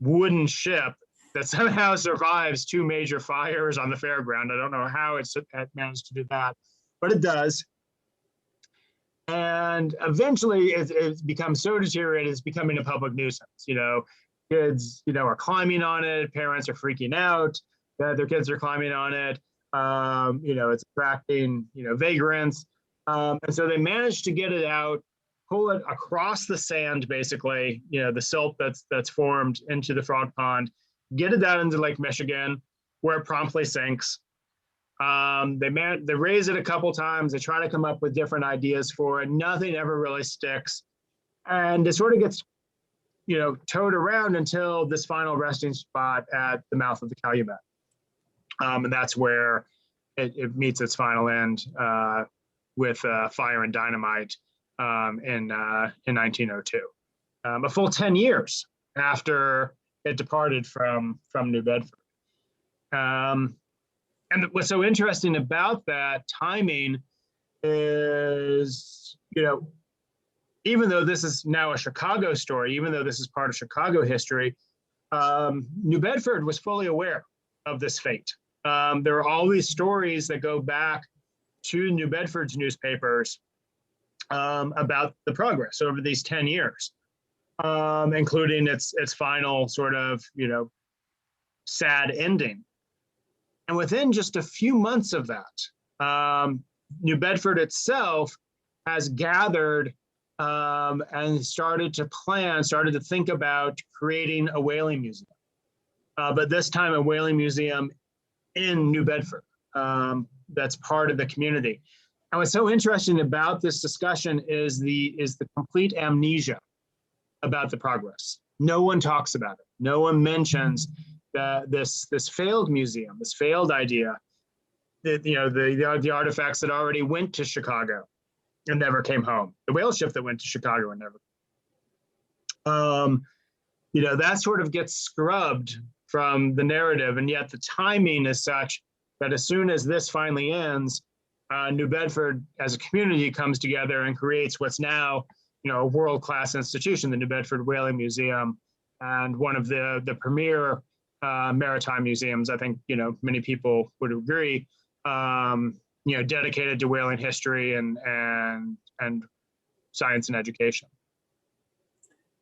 wooden ship that somehow survives 2 major fires on the fairground. I don't know how it managed to do that, but it does. And eventually it becomes so deteriorated, it's becoming a public nuisance. Kids, are climbing on it. Parents are freaking out that their kids are climbing on it. It's attracting, vagrants. And so they managed to get it out, pull it across the sand, basically, the silt that's formed into the frog pond, get it out into Lake Michigan, where it promptly sinks. They raise it a couple times. They try to come up with different ideas for it. Nothing ever really sticks. And it sort of gets, towed around until this final resting spot at the mouth of the Calumet. And that's where it meets its final end with fire and dynamite in 1902. A full 10 years after it departed from New Bedford. And what's so interesting about that timing is, even though this is now a Chicago story, even though this is part of Chicago history, New Bedford was fully aware of this fate. There are all these stories that go back to New Bedford's newspapers about the progress over these 10 years, including its final sort of, sad ending. And within just a few months of that, New Bedford itself has gathered and started to think about creating a whaling museum. But this time a whaling museum in New Bedford that's part of the community. And what's so interesting about this discussion is the complete amnesia about the progress. No one talks about it. No one mentions this failed museum, this failed idea, that the artifacts that already went to Chicago and never came home, the whale ship that went to Chicago and never. That sort of gets scrubbed from the narrative, and yet the timing is such that as soon as this finally ends, New Bedford as a community comes together and creates what's now, a world-class institution, the New Bedford Whaling Museum, and one of the premier maritime museums. I think many people would agree. Dedicated to whaling history and science and education.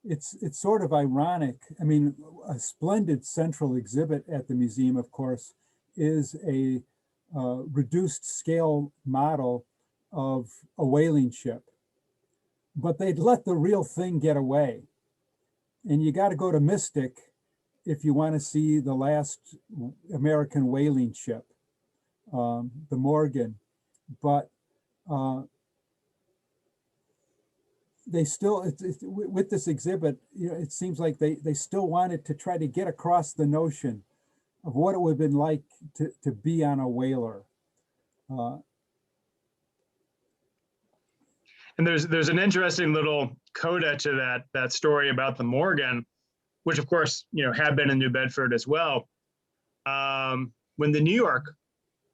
It's sort of ironic. I mean, a splendid central exhibit at the museum, of course, is a reduced scale model of a whaling ship. But they'd let the real thing get away. And you got to go to Mystic if you want to see the last American whaling ship, the Morgan. But they still, with this exhibit, it seems like they still wanted to try to get across the notion of what it would have been like to be on a whaler. And there's an interesting little coda to that story about the Morgan, which of course had been in New Bedford as well. When the New York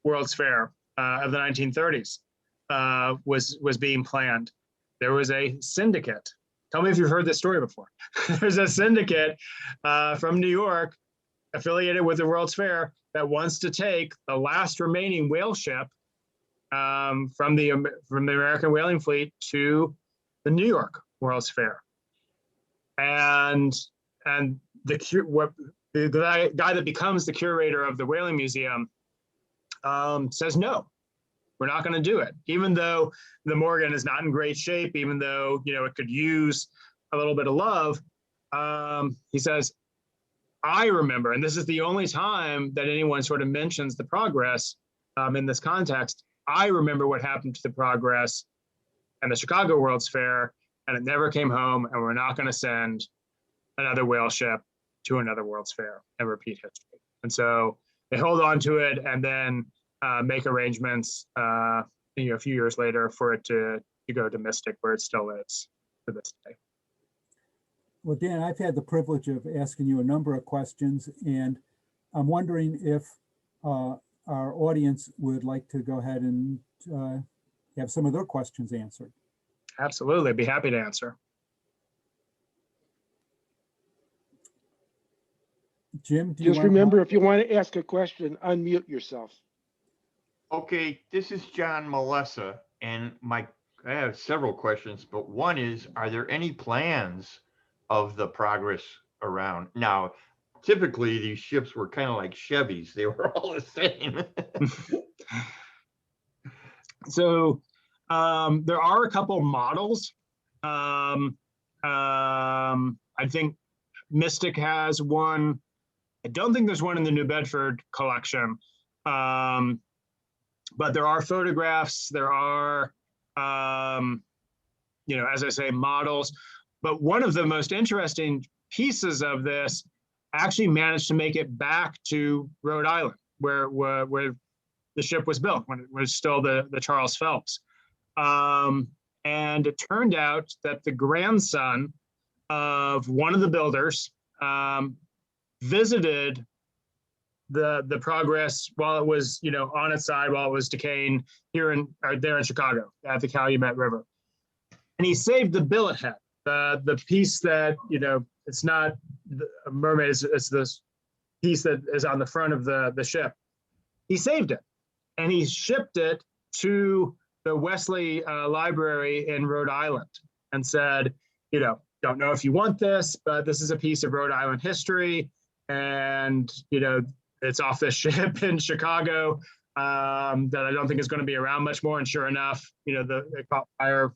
World's Fair of the 1930s was being planned, there was a syndicate. Tell me if you've heard this story before. There's a syndicate from New York affiliated with the World's Fair that wants to take the last remaining whale ship from the American whaling fleet to the New York World's Fair. And the guy that becomes the curator of the Whaling Museum says, no, we're not going to do it. Even though the Morgan is not in great shape, even though it could use a little bit of love, he says, I remember, and this is the only time that anyone sort of mentions the progress in this context, I remember what happened to the progress and the Chicago World's Fair, and it never came home, and we're not going to send another whale ship to another World's Fair and repeat history. And so they hold on to it and then make arrangements a few years later for it to go to Mystic, where it still is to this day. Well, Dan, I've had the privilege of asking you a number of questions, and I'm wondering if our audience would like to go ahead and have some of their questions answered. Absolutely, I'd be happy to answer. Jim, do you Just remember, if you want to ask a question, unmute yourself. Okay, this is John Melessa, and I have several questions, but one is, are there any plans of the progress around? Now, typically these ships were kind of like Chevys. They were all the same. So there are a couple models. I think Mystic has one. I don't think there's one in the New Bedford collection. But there are photographs, there are, as I say, models. But one of the most interesting pieces of this actually managed to make it back to Rhode Island, where the ship was built, when it was still the Charles Phelps. And it turned out that the grandson of one of the builders visited the Progress while it was, on its side, while it was decaying there in Chicago at the Calumet River. And he saved the billet head, the piece that, it's not a mermaid, it's this piece that is on the front of the ship. He saved it, and he shipped it to the Wesley Library in Rhode Island and said, don't know if you want this, but this is a piece of Rhode Island history. And, it's off this ship in Chicago that I don't think is going to be around much more. And sure enough, it caught fire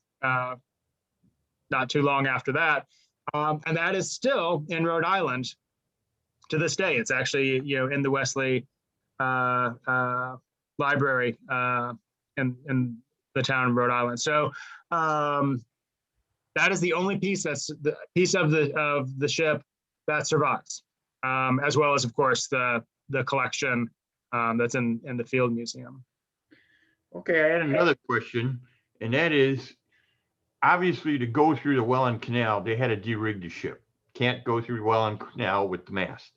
not too long after that. And that is still in Rhode Island to this day. It's actually, in the Wesley Library in the town of Rhode Island. So that is the only piece that's the piece of the ship that survives, as well as, of course, the collection that's in the Field Museum. Okay, I had another question, and that is, obviously, to go through the Welland Canal, they had to de-rig the ship. Can't go through the Welland Canal with the mast.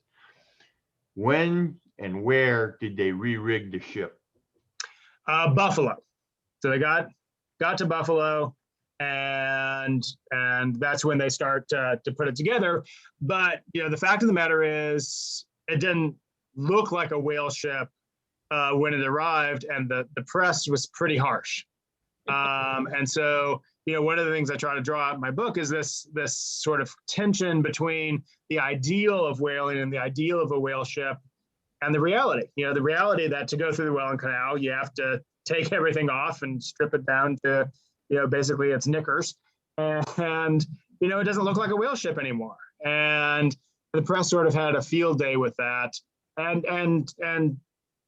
When and where did they re-rig the ship? Buffalo. So they got to Buffalo, and that's when they start to put it together. But the fact of the matter is, it didn't look like a whale ship when it arrived, and the press was pretty harsh. And so, one of the things I try to draw out in my book is this sort of tension between the ideal of whaling and the ideal of a whale ship and the reality. The reality that to go through the Welland Canal, you have to take everything off and strip it down to, basically its knickers. And it doesn't look like a whale ship anymore. And the press sort of had a field day with that, and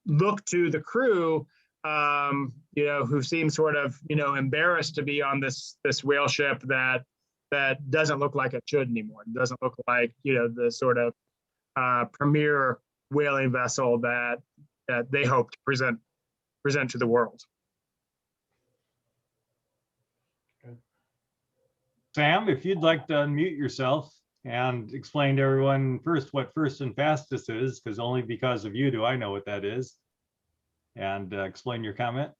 look to the crew, who seem sort of, embarrassed to be on this whale ship that doesn't look like it should anymore. It doesn't look like, the sort of premier whaling vessel that they hope to present to the world. Sam, if you'd like to unmute yourself and explain to everyone first what first and fastest is, because only because of you do I know what that is, and explain your comment.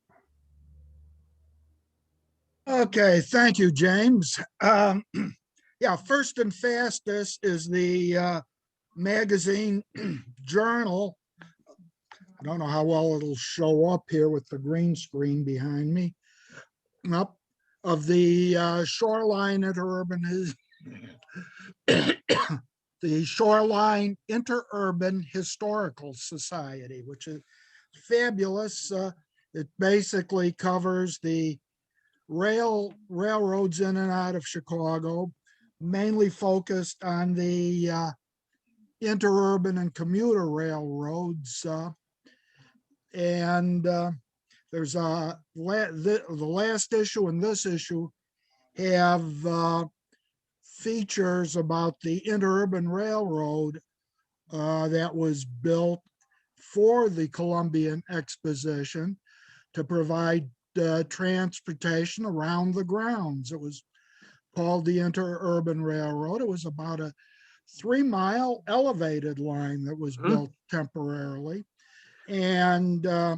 Okay, thank you, James. Yeah, First and Fastest is the magazine journal. I don't know how well it'll show up here with the green screen behind me. Up of the Shoreline Interurban the Shoreline Interurban Historical Society, which is fabulous. It basically covers the railroads in and out of Chicago, mainly focused on the interurban and commuter railroads. And there's the last issue and this issue have features about the Interurban Railroad that was built for the Columbian Exposition to provide transportation around the grounds. It was called the Interurban Railroad. It was about a 3-mile elevated line that was built temporarily. And I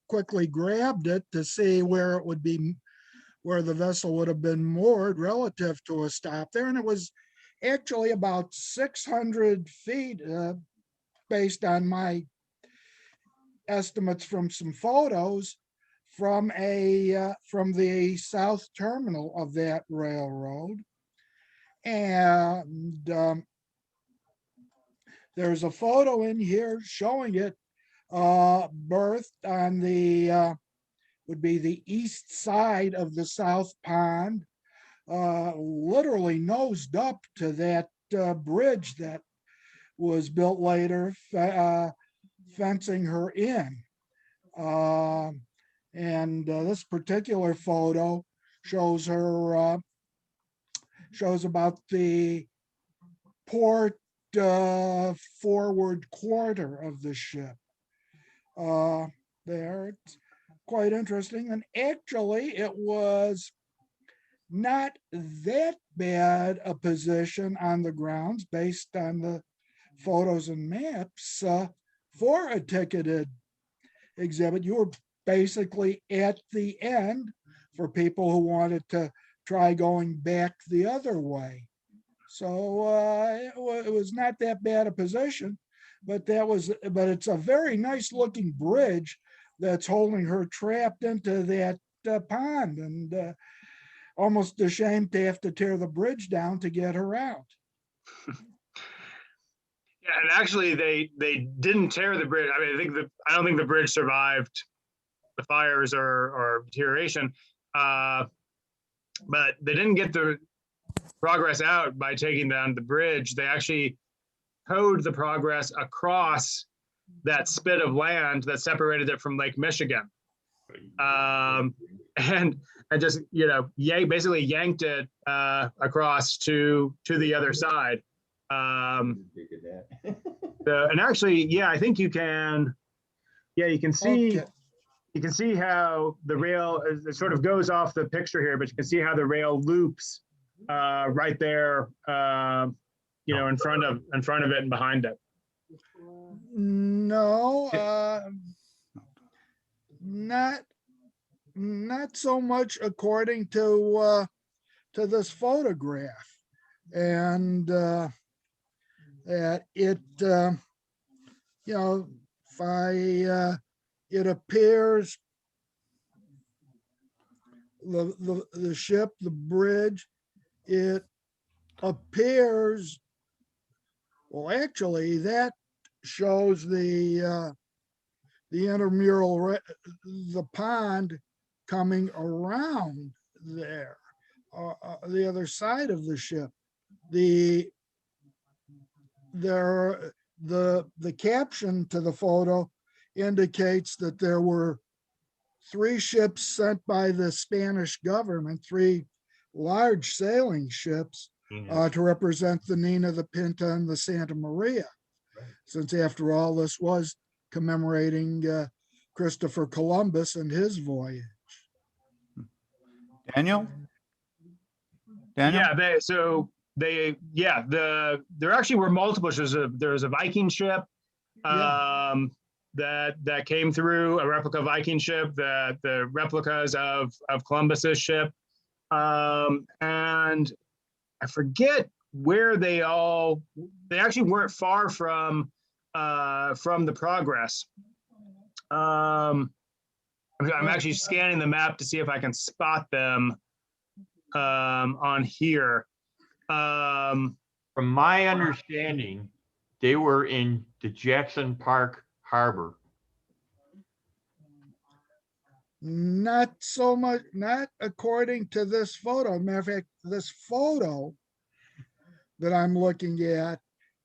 quickly grabbed it to see where it would be, where the vessel would have been moored relative to a stop there. And it was actually about 600 feet based on my estimates from some photos from the south terminal of that railroad. And there's a photo in here showing it berthed on the would be the east side of the South Pond, literally nosed up to that bridge that was built later, fencing her in. And this particular photo shows her, shows about the port forward quarter of the ship. There, it's quite interesting. And actually, it was not that bad a position on the grounds based on the photos and maps for a ticketed exhibit. You were basically at the end for people who wanted to try going back the other way. So it was not that bad a position, but it's a very nice looking bridge that's holding her trapped into that pond, and almost ashamed to have to tear the bridge down to get her out. Yeah, and actually they didn't tear the bridge. I mean, I don't think the bridge survived the fires or deterioration, but they didn't get the progress out by taking down the bridge. They actually towed the progress across that spit of land that separated it from Lake Michigan, and just basically yanked it across to the other side. And actually, yeah, I think you can. Yeah, you can see. Okay. You can see how the rail, it sort of goes off the picture here, but you can see how the rail loops right there, in front of it and behind it. No, not so much according to this photograph, and that it it appears the ship, the bridge, it appears, well, actually that shows the intramural, the pond coming around there, the other side of the ship. The caption to the photo indicates that there were 3 ships sent by the Spanish government, 3 large sailing ships to represent the Nina, the Pinta, and the Santa Maria. Right. Since after all, this was commemorating Christopher Columbus and his voyage. Daniel? Yeah, there actually were multiple ships. There was a Viking ship that came through, a replica Viking ship, the replicas of Columbus's ship, and I forget where they actually weren't far from the Progress. I'm actually scanning the map to see if I can spot them on here. From my understanding, they were in the Jackson Park Harbor. Not so much, not according to this photo. Matter of fact, this photo that I'm looking at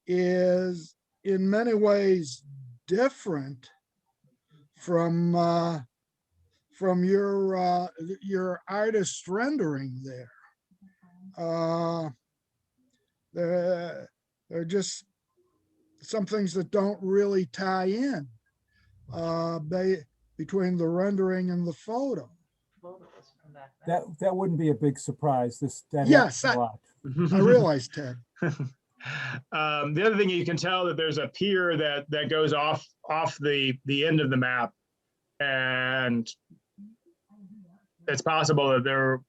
is in many ways different from your artist rendering there. There are just some things that don't really tie in between the rendering and the photo. That wouldn't be a big surprise. That Yes, happens a lot. I realize, Ted. The other thing, you can tell that there's a pier that goes off the end of the map, and it's possible that there were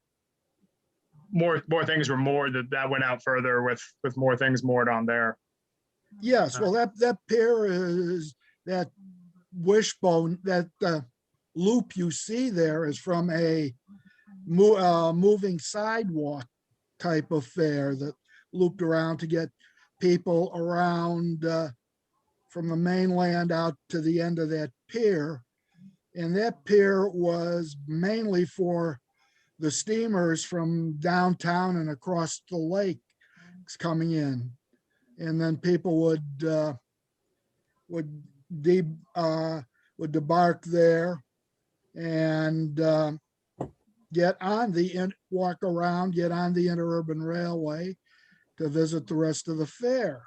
more things were moored that went out further with more things moored on there. Yes, well, that pier is that wishbone, that loop you see there is from a moving sidewalk type affair that looped around to get people around from the mainland out to the end of that pier. And that pier was mainly for the steamers from downtown and across the lake coming in. And then people would debark there and walk around, get on the Interurban Railway to visit the rest of the fair.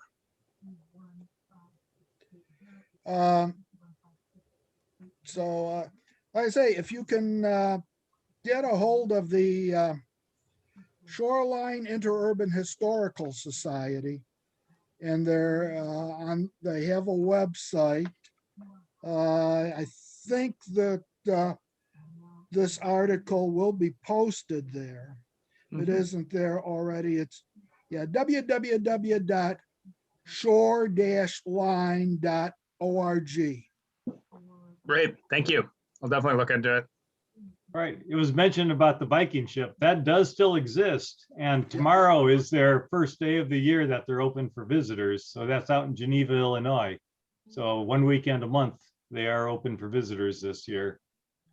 Like I say, if you can get a hold of the Shoreline Interurban Historical Society, and they have a website. I think that this article will be posted there. If it isn't there already, it's www.shore-line.org. Great, thank you. I'll definitely look into it. Right, it was mentioned about the Viking ship. That does still exist. And tomorrow is their first day of the year that they're open for visitors. So that's out in Geneva, Illinois. So one weekend a month, they are open for visitors this year.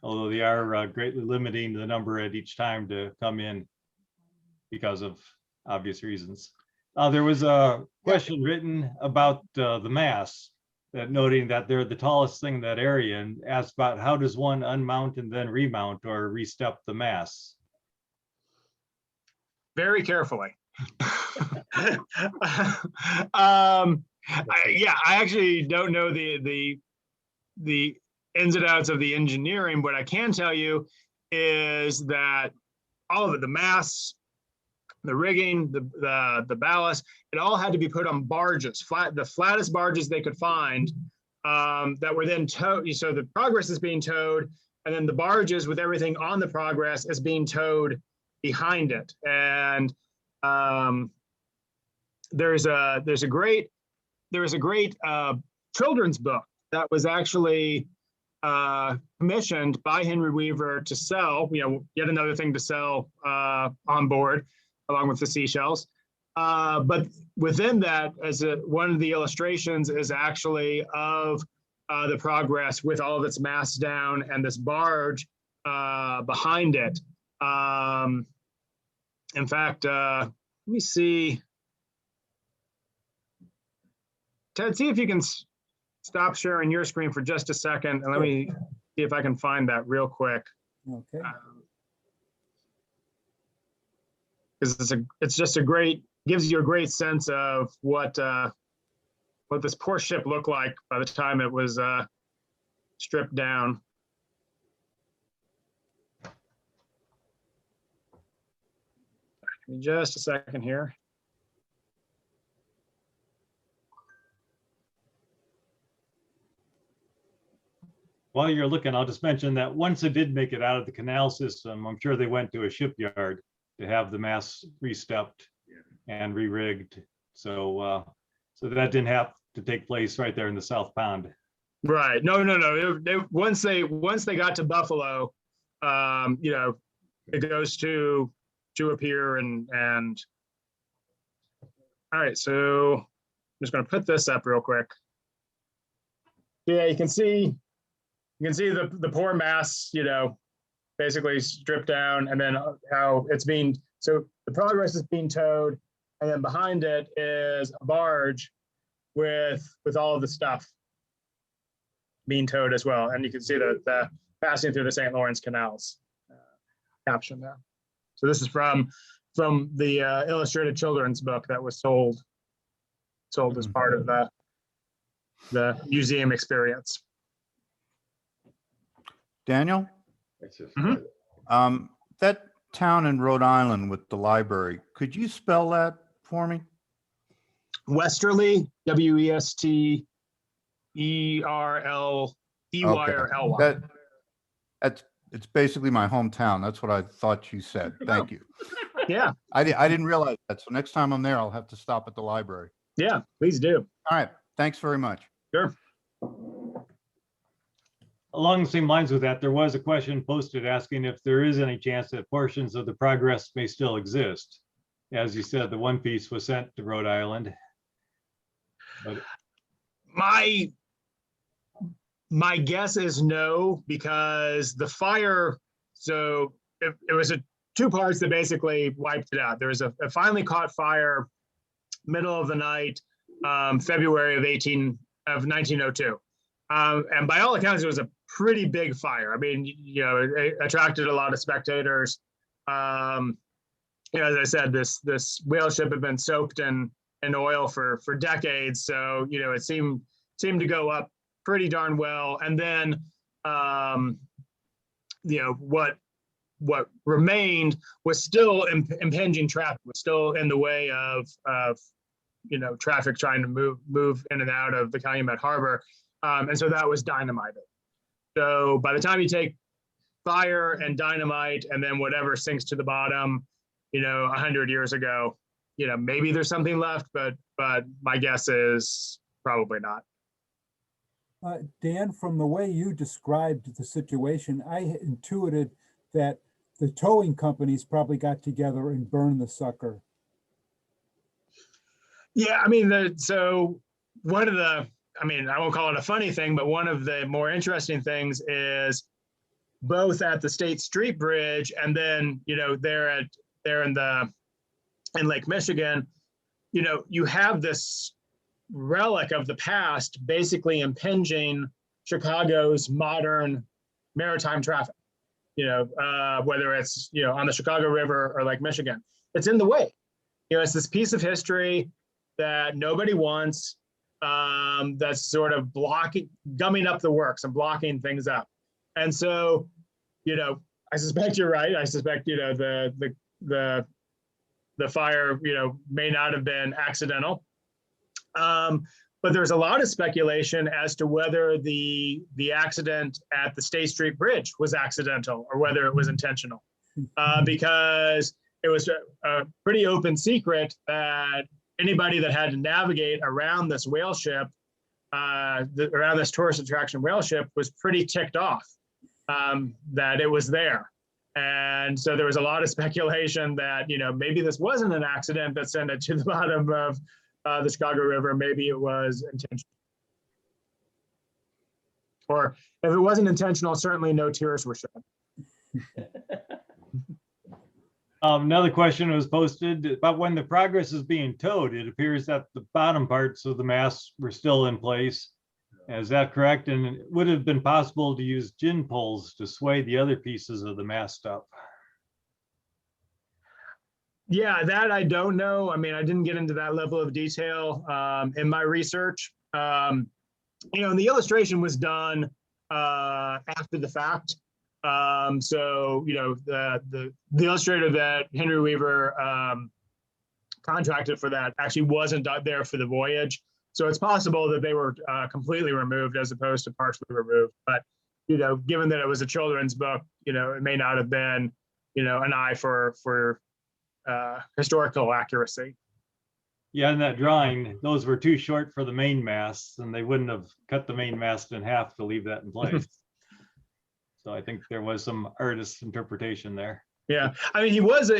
Although they are greatly limiting the number at each time to come in because of obvious reasons. There was a question written about the masts, that noting that they're the tallest thing in that area, and asked about how does one unmount and then remount or restep the masts? Very carefully. I actually don't know the ins and outs of the engineering. What I can tell you is that all of it, the masts, the rigging, the ballast, it all had to be put on barges, the flattest barges they could find, that were then towed. So the Progress is being towed, and then the barges with everything on the Progress is being towed behind it. And there's a great children's book that was actually commissioned by Henry Weaver to sell, yet another thing to sell on board, along with the seashells. But within that, one of the illustrations is actually of the Progress with all of its masts down and this barge behind it. In fact, let me see. Ted, see if you can stop sharing your screen for just a second, and let me see if I can find that real quick. Okay. Because it's just gives you a great sense of what this poor ship looked like by the time it was stripped down. Give me just a second here. While you're looking, I'll just mention that once it did make it out of the canal system, I'm sure they went to a shipyard to have the masts re-stepped and re-rigged. So that didn't have to take place right there in the South Pond. Right. No. Once they got to Buffalo, it goes to a pier and all right. So I'm just going to put this up real quick. Yeah, you can see the poor masts, basically stripped down, and then how it's being, so the Progress is being towed, and then behind it is a barge with all of the stuff being towed as well. And you can see the passing through the St. Lawrence canals caption there. So this is from the illustrated children's book that was sold as part of the museum experience. Daniel? That town in Rhode Island with the library, could you spell that for me? Westerly, Westerley. It's basically my hometown. That's what I thought you said. Thank you. Yeah. I didn't realize that. So next time I'm there, I'll have to stop at the library. Yeah, please do. All right. Thanks very much. Sure. Along the same lines with that, there was a question posted asking if there is any chance that portions of the Progress may still exist. As you said, the one piece was sent to Rhode Island. But My guess is no, because the fire, so it was two parts that basically wiped it out. There was a finally caught fire middle of the night, February of 1902. And by all accounts, it was a pretty big fire. I mean, you know, it attracted a lot of spectators. You know, as I said, this whale ship had been soaked in oil for decades. So, you know, it seemed to go up pretty darn well. And then, you know, what remained was still impinging traffic, was still in the way of you know, traffic trying to move in and out of the Calumet Harbor. And so that was dynamited. So by the time you take fire and dynamite and then whatever sinks to the bottom, you know, 100 years ago, you know, maybe there's something left, but my guess is probably not. Dan, from the way you described the situation, I intuited that the towing companies probably got together and burned the sucker. Yeah, I mean, so one of the, I mean, I won't call it a funny thing, but one of the more interesting things is both at the State Street Bridge and then, you know, there in Lake Michigan, you know, you have this relic of the past basically impinging Chicago's modern maritime traffic, you know, whether it's, you know, on the Chicago River or Lake Michigan. It's in the way. You know, it's this piece of history that nobody wants, that's sort of gumming up the works and blocking things up. And so, you know, I suspect you're right. I suspect, you know, the fire, you know, may not have been accidental. But there's a lot of speculation as to whether the accident at the State Street Bridge was accidental or whether it was intentional, because it was a pretty open secret that anybody that had to navigate around this whale ship, around this tourist attraction whale ship, was pretty ticked off that it was there. And so there was a lot of speculation that, you know, maybe this wasn't an accident that sent it to the bottom of the Chicago River. Maybe it was intentional. Or if it wasn't intentional, certainly no tears were shed. Another question was posted about when the Progress is being towed. It appears that the bottom parts of the mast were still in place. Is that correct? And it would have been possible to use gin poles to sway the other pieces of the mast up. Yeah, that I don't know. I mean, I didn't get into that level of detail in my research. You know, and the illustration was done after the fact. So, you know, the illustrator that Henry Weaver contracted for that actually wasn't there for the Voyage. So it's possible that they were completely removed as opposed to partially removed. But, you know, given that it was a children's book, you know, it may not have been, you know, an eye for historical accuracy. Yeah, in that drawing, those were too short for the main masts, and they wouldn't have cut the main mast in half to leave that in place. So I think there was some artist's interpretation there. Yeah, I mean, he was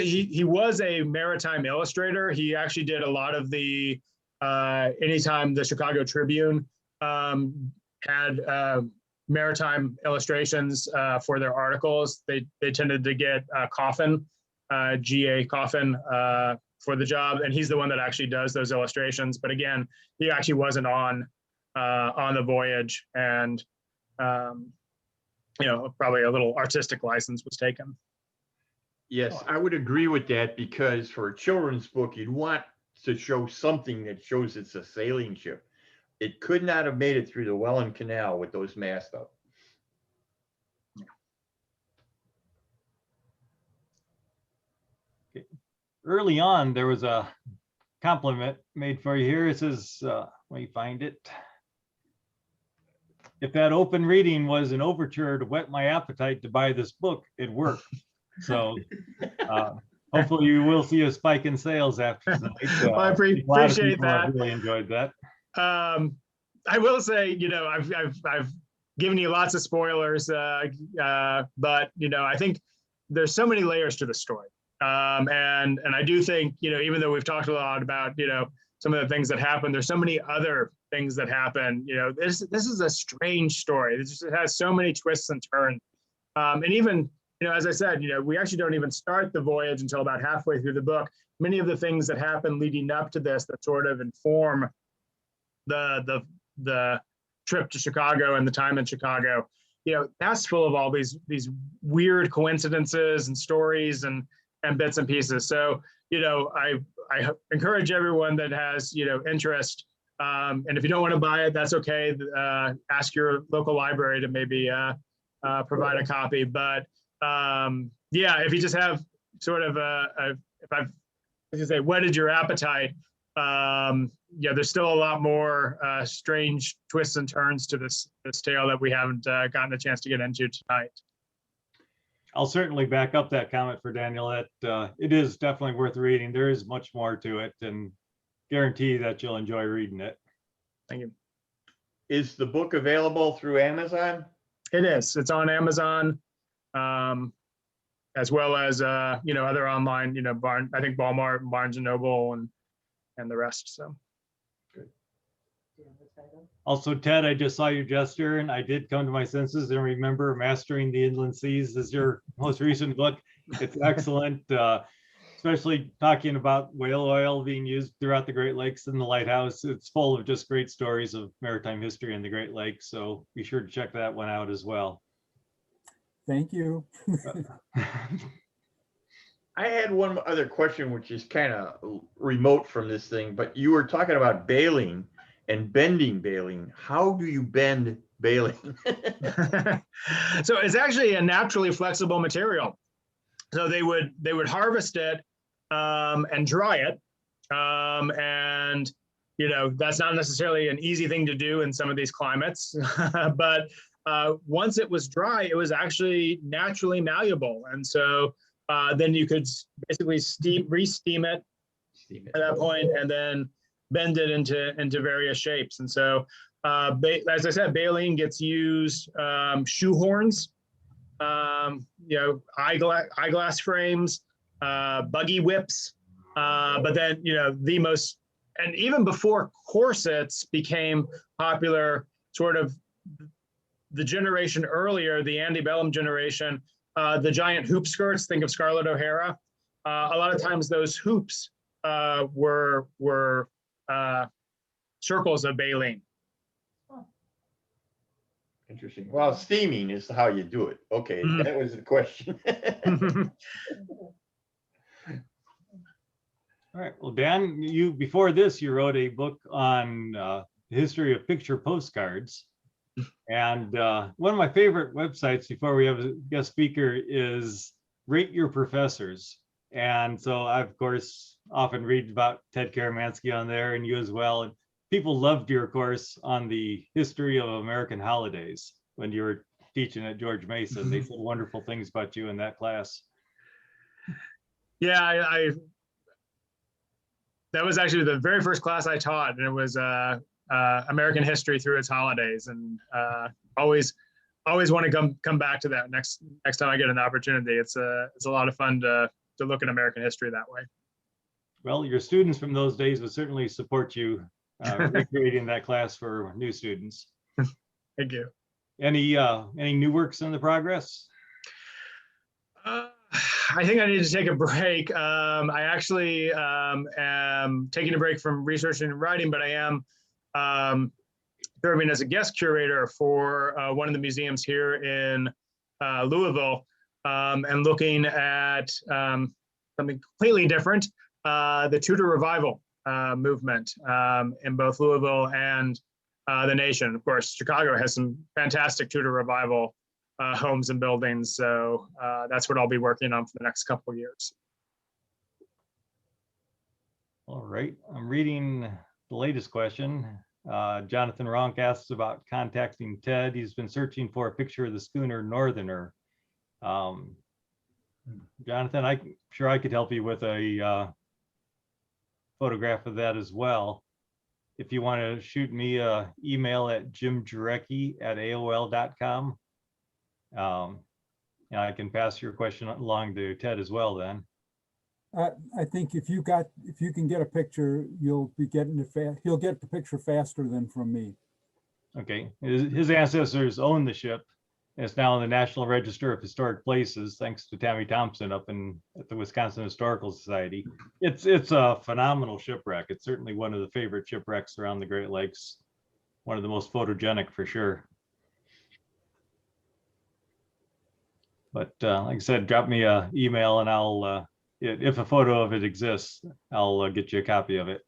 a maritime illustrator. He actually did a lot of the anytime the Chicago Tribune had maritime illustrations for their articles, they tended to get Coffin, G.A. Coffin, for the job, and he's the one that actually does those illustrations. But again, he actually wasn't on the Voyage, and you know, probably a little artistic license was taken. Yes, I would agree with that, because for a children's book, you'd want to show something that shows it's a sailing ship. It could not have made it through the Welland Canal with those masts up. Early on, there was a compliment made for you here. It says, let me find it. If that open reading was an overture to whet my appetite to buy this book, it worked. So hopefully you will see a spike in sales after tonight. Well, I appreciate that. Really enjoyed that. I will say, you know, I've given you lots of spoilers, but you know, I think there's so many layers to the story. And I do think, you know, even though we've talked a lot about, you know, some of the things that happened, there's so many other things that happen. You know, this is a strange story. It has so many twists and turns. And even, you know, as I said, you know, we actually don't even start the voyage until about halfway through the book. Many of the things that happen leading up to this that sort of inform the trip to Chicago and the time in Chicago, you know, that's full of all these weird coincidences and stories and bits and pieces. So, you know, I encourage everyone that has, you know, interest. And if you don't want to buy it, that's okay. Ask your local library to maybe provide a copy. But yeah, if you just have sort of if I've, as you say, whetted your appetite, yeah, there's still a lot more strange twists and turns to this tale that we haven't gotten a chance to get into tonight. I'll certainly back up that comment for Daniel that it is definitely worth reading. There is much more to it, and guarantee that you'll enjoy reading it. Thank you. Is the book available through Amazon? It is. It's on Amazon, as well as you know, other online, you know, I think Walmart, Barnes and Noble, and the rest. So. Also, Ted, I just saw your gesture and I did come to my senses and remember Mastering the Inland Seas is your most recent book. It's excellent, especially talking about whale oil being used throughout the Great Lakes and the lighthouse. It's full of just great stories of maritime history in the Great Lakes. So be sure to check that one out as well. Thank you. I had one other question, which is kind of remote from this thing, but you were talking about baling and bending baling. How do you bend baling? So it's actually a naturally flexible material. So they would harvest it and dry it, and you know, that's not necessarily an easy thing to do in some of these climates. But once it was dry, it was actually naturally malleable, and so then you could basically re-steam it at that point, and then bend it into various shapes. And so, as I said, baling gets used, shoe horns, you know, eyeglass frames, buggy whips, but then, you know, and even before corsets became popular, sort of the generation earlier, the antebellum generation, the giant hoop skirts, think of Scarlett O'Hara. A lot of times those hoops were circles of baling. Interesting. Well, steaming is how you do it. Okay, that was the question. All right. Well, Dan, before this, you wrote a book on the history of picture postcards. And one of my favorite websites before we have a guest speaker is Rate Your Professors. And so I, of course, often read about Ted Karamanski on there, and you as well. And people loved your course on the history of American holidays when you were teaching at George Mason. They said wonderful things about you in that class. Yeah, that was actually the very first class I taught, and it was American history through its holidays, and always want to come back to that next time I get an opportunity. It's a lot of fun to look at American history that way. Well, your students from those days would certainly support you recreating that class for new students. Thank you. Any new works in the progress? I think I need to take a break. I actually am taking a break from researching and writing, but I am serving as a guest curator for one of the museums here in Louisville, and looking at something completely different, the Tudor Revival movement in both Louisville and the nation. Of course, Chicago has some fantastic Tudor Revival homes and buildings, so that's what I'll be working on for the next couple of years. All right, I'm reading the latest question. Jonathan Ronk asks about contacting Ted. He's been searching for a picture of the schooner Northerner. Jonathan, I'm sure I could help you with a photograph of that as well. If you want to shoot me an email at jimjarecki@aol.com, and I can pass your question along to Ted as well then. I think if you can get a picture, you'll be getting it fast. He'll get the picture faster than from me. Okay, his ancestors owned the ship. It's now in the National Register of Historic Places, thanks to Tammy Thompson up at the Wisconsin Historical Society. It's a phenomenal shipwreck. It's certainly one of the favorite shipwrecks around the Great Lakes. One of the most photogenic for sure. But like I said, drop me an email and I'll, if a photo of it exists, I'll get you a copy of it.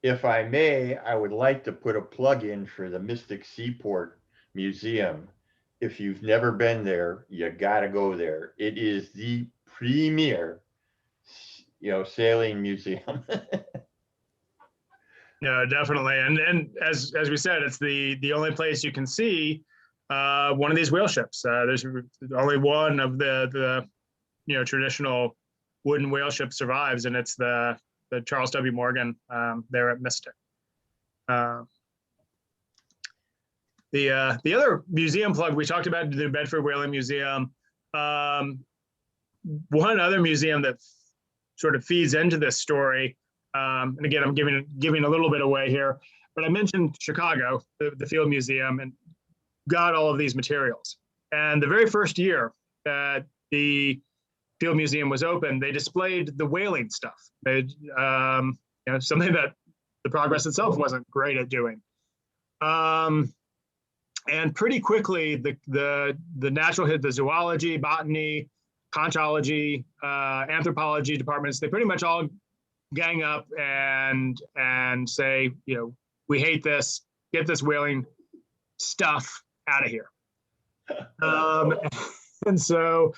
If I may, I would like to put a plug in for the Mystic Seaport Museum. If you've never been there, you gotta go there. It is the premier, sailing museum. No, definitely. And as we said, it's the only place you can see one of these whale ships. There's only one of the traditional wooden whale ship survives, and it's the Charles W. Morgan there at Mystic. The other museum plug we talked about, the Bedford Whaling Museum. One other museum that sort of feeds into this story, and again, I'm giving a little bit away here, but I mentioned Chicago, the Field Museum, and got all of these materials. And the very first year that the Field Museum was open, they displayed the whaling stuff. They, something that the Progress itself wasn't great at doing. And pretty quickly, the natural, the zoology, botany, conchology, anthropology departments, they pretty much all gang up and say, we hate this, get this whaling stuff out of here. And so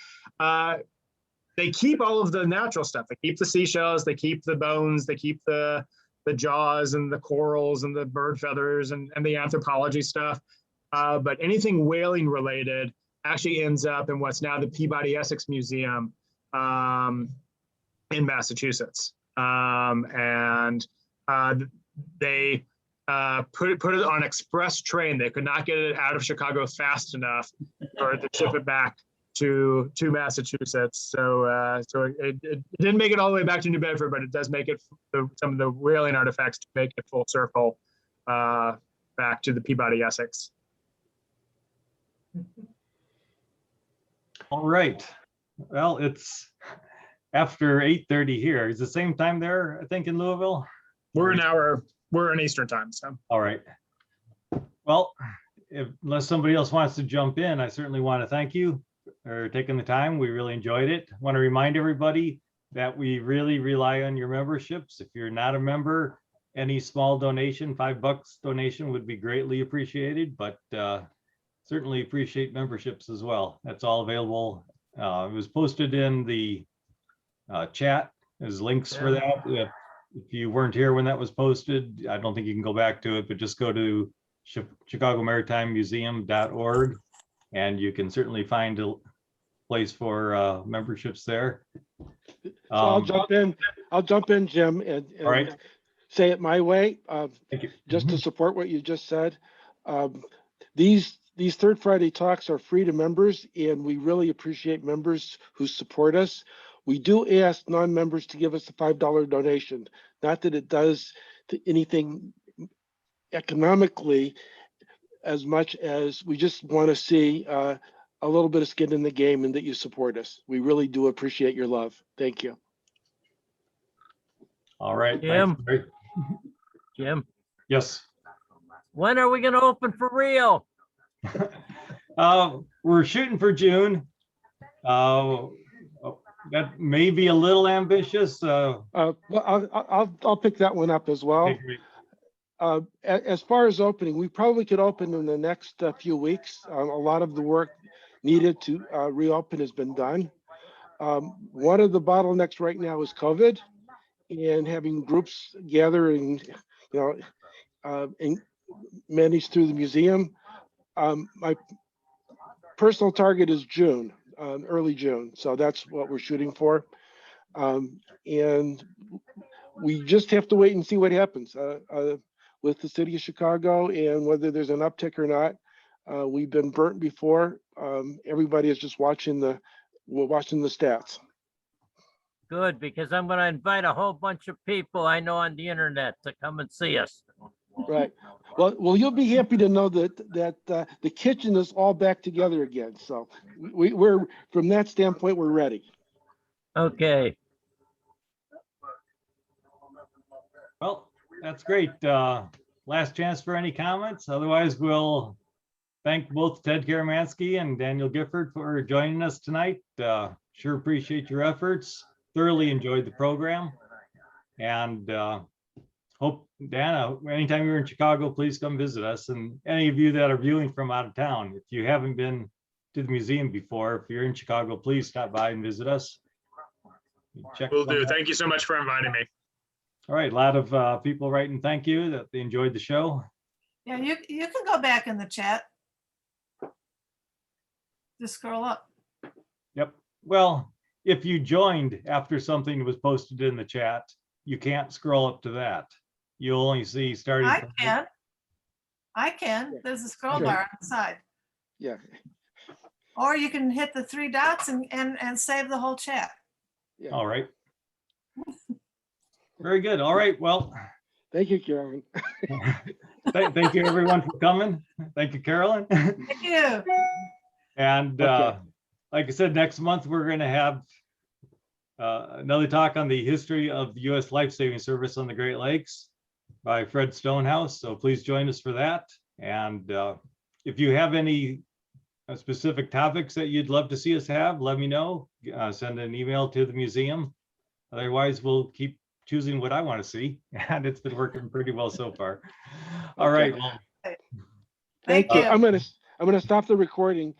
they keep all of the natural stuff. They keep the seashells, they keep the bones, they keep the jaws and the corals and the bird feathers and the anthropology stuff. But anything whaling related actually ends up in what's now the Peabody Essex Museum in Massachusetts. And they put it on express train. They could not get it out of Chicago fast enough or to ship it back to Massachusetts. So it didn't make it all the way back to New Bedford, but it does make it some of the whaling artifacts to make it full circle back to the Peabody Essex. All right. Well, it's after 8:30 here. Is the same time there, I think, in Louisville? We're in Eastern time. So. All right. Well, unless somebody else wants to jump in, I certainly want to thank you for taking the time. We really enjoyed it. I want to remind everybody that we really rely on your memberships. If you're not a member, any small donation, $5 donation would be greatly appreciated, but certainly appreciate memberships as well. That's all available. It was posted in the chat. There's links for that. If you weren't here when that was posted, I don't think you can go back to it, but just go to ChicagoMaritimeMuseum.org and you can certainly find a place for memberships there. So I'll jump in, Jim, and all right. Say it my way. Thank you. Just to support what you just said. These Third Friday talks are free to members, and we really appreciate members who support us. We do ask non-members to give us a $5 donation. Not that it does anything economically as much as we just want to see a little bit of skin in the game and that you support us. We really do appreciate your love. Thank you. All right. Jim. Thanks. Jim, Yes. when are we going to open for real? We're shooting for June. That may be a little ambitious. Well, I'll pick that one up as well. Okay, As far as opening, we probably could open in the next few weeks. A lot of the work needed to reopen has been done. One of the bottlenecks right now is COVID and having groups gather and manage through the museum. My personal target is June, early June. So that's what we're shooting for. And we just have to wait and see what happens with the city of Chicago and whether there's an uptick or not. We've been burnt before. Everybody is just watching the We're watching the stats. Good, because I'm gonna invite a whole bunch of people I know on the internet to come and see us. Right. Well, you'll be happy to know that the kitchen is all back together again. So we're from that standpoint, we're ready. Okay, Well, that's great. Last chance for any comments. Otherwise, we'll thank both Ted Karamanski and Daniel Gifford for joining us tonight. Sure appreciate your efforts. Thoroughly enjoyed the program. And hope, Dan, anytime you're in Chicago, please come visit us. And any of you that are viewing from out of town, if you haven't been to the museum before, if you're in Chicago, please stop by and visit us. Check Will them do. out. Thank you so much for inviting me. All right, a lot of people writing thank you that they enjoyed the show. Yeah, you can go back in the chat. Just scroll up. Yep. Well, if you joined after something was posted in the chat, you can't scroll up to that. You'll only see starting. I from- can. I can. There's a scroll Sure. bar on the side. Yeah. Or you can hit the three dots and save the whole chat. All right. Very good. All right. Well, Thank you, Carolyn. thank you everyone for coming. Thank you, Carolyn. Thank you. And Okay. like I said, next month, we're going to have another talk on the history of the U.S. Lifesaving Service on the Great Lakes by Fred Stonehouse. So please join us for that. And if you have any specific topics that you'd love to see us have, let me know. Send an email to the museum. Otherwise, we'll keep choosing what I want to see. And it's been working pretty well so far. All right. Well, Thank you. I'm gonna stop the recording.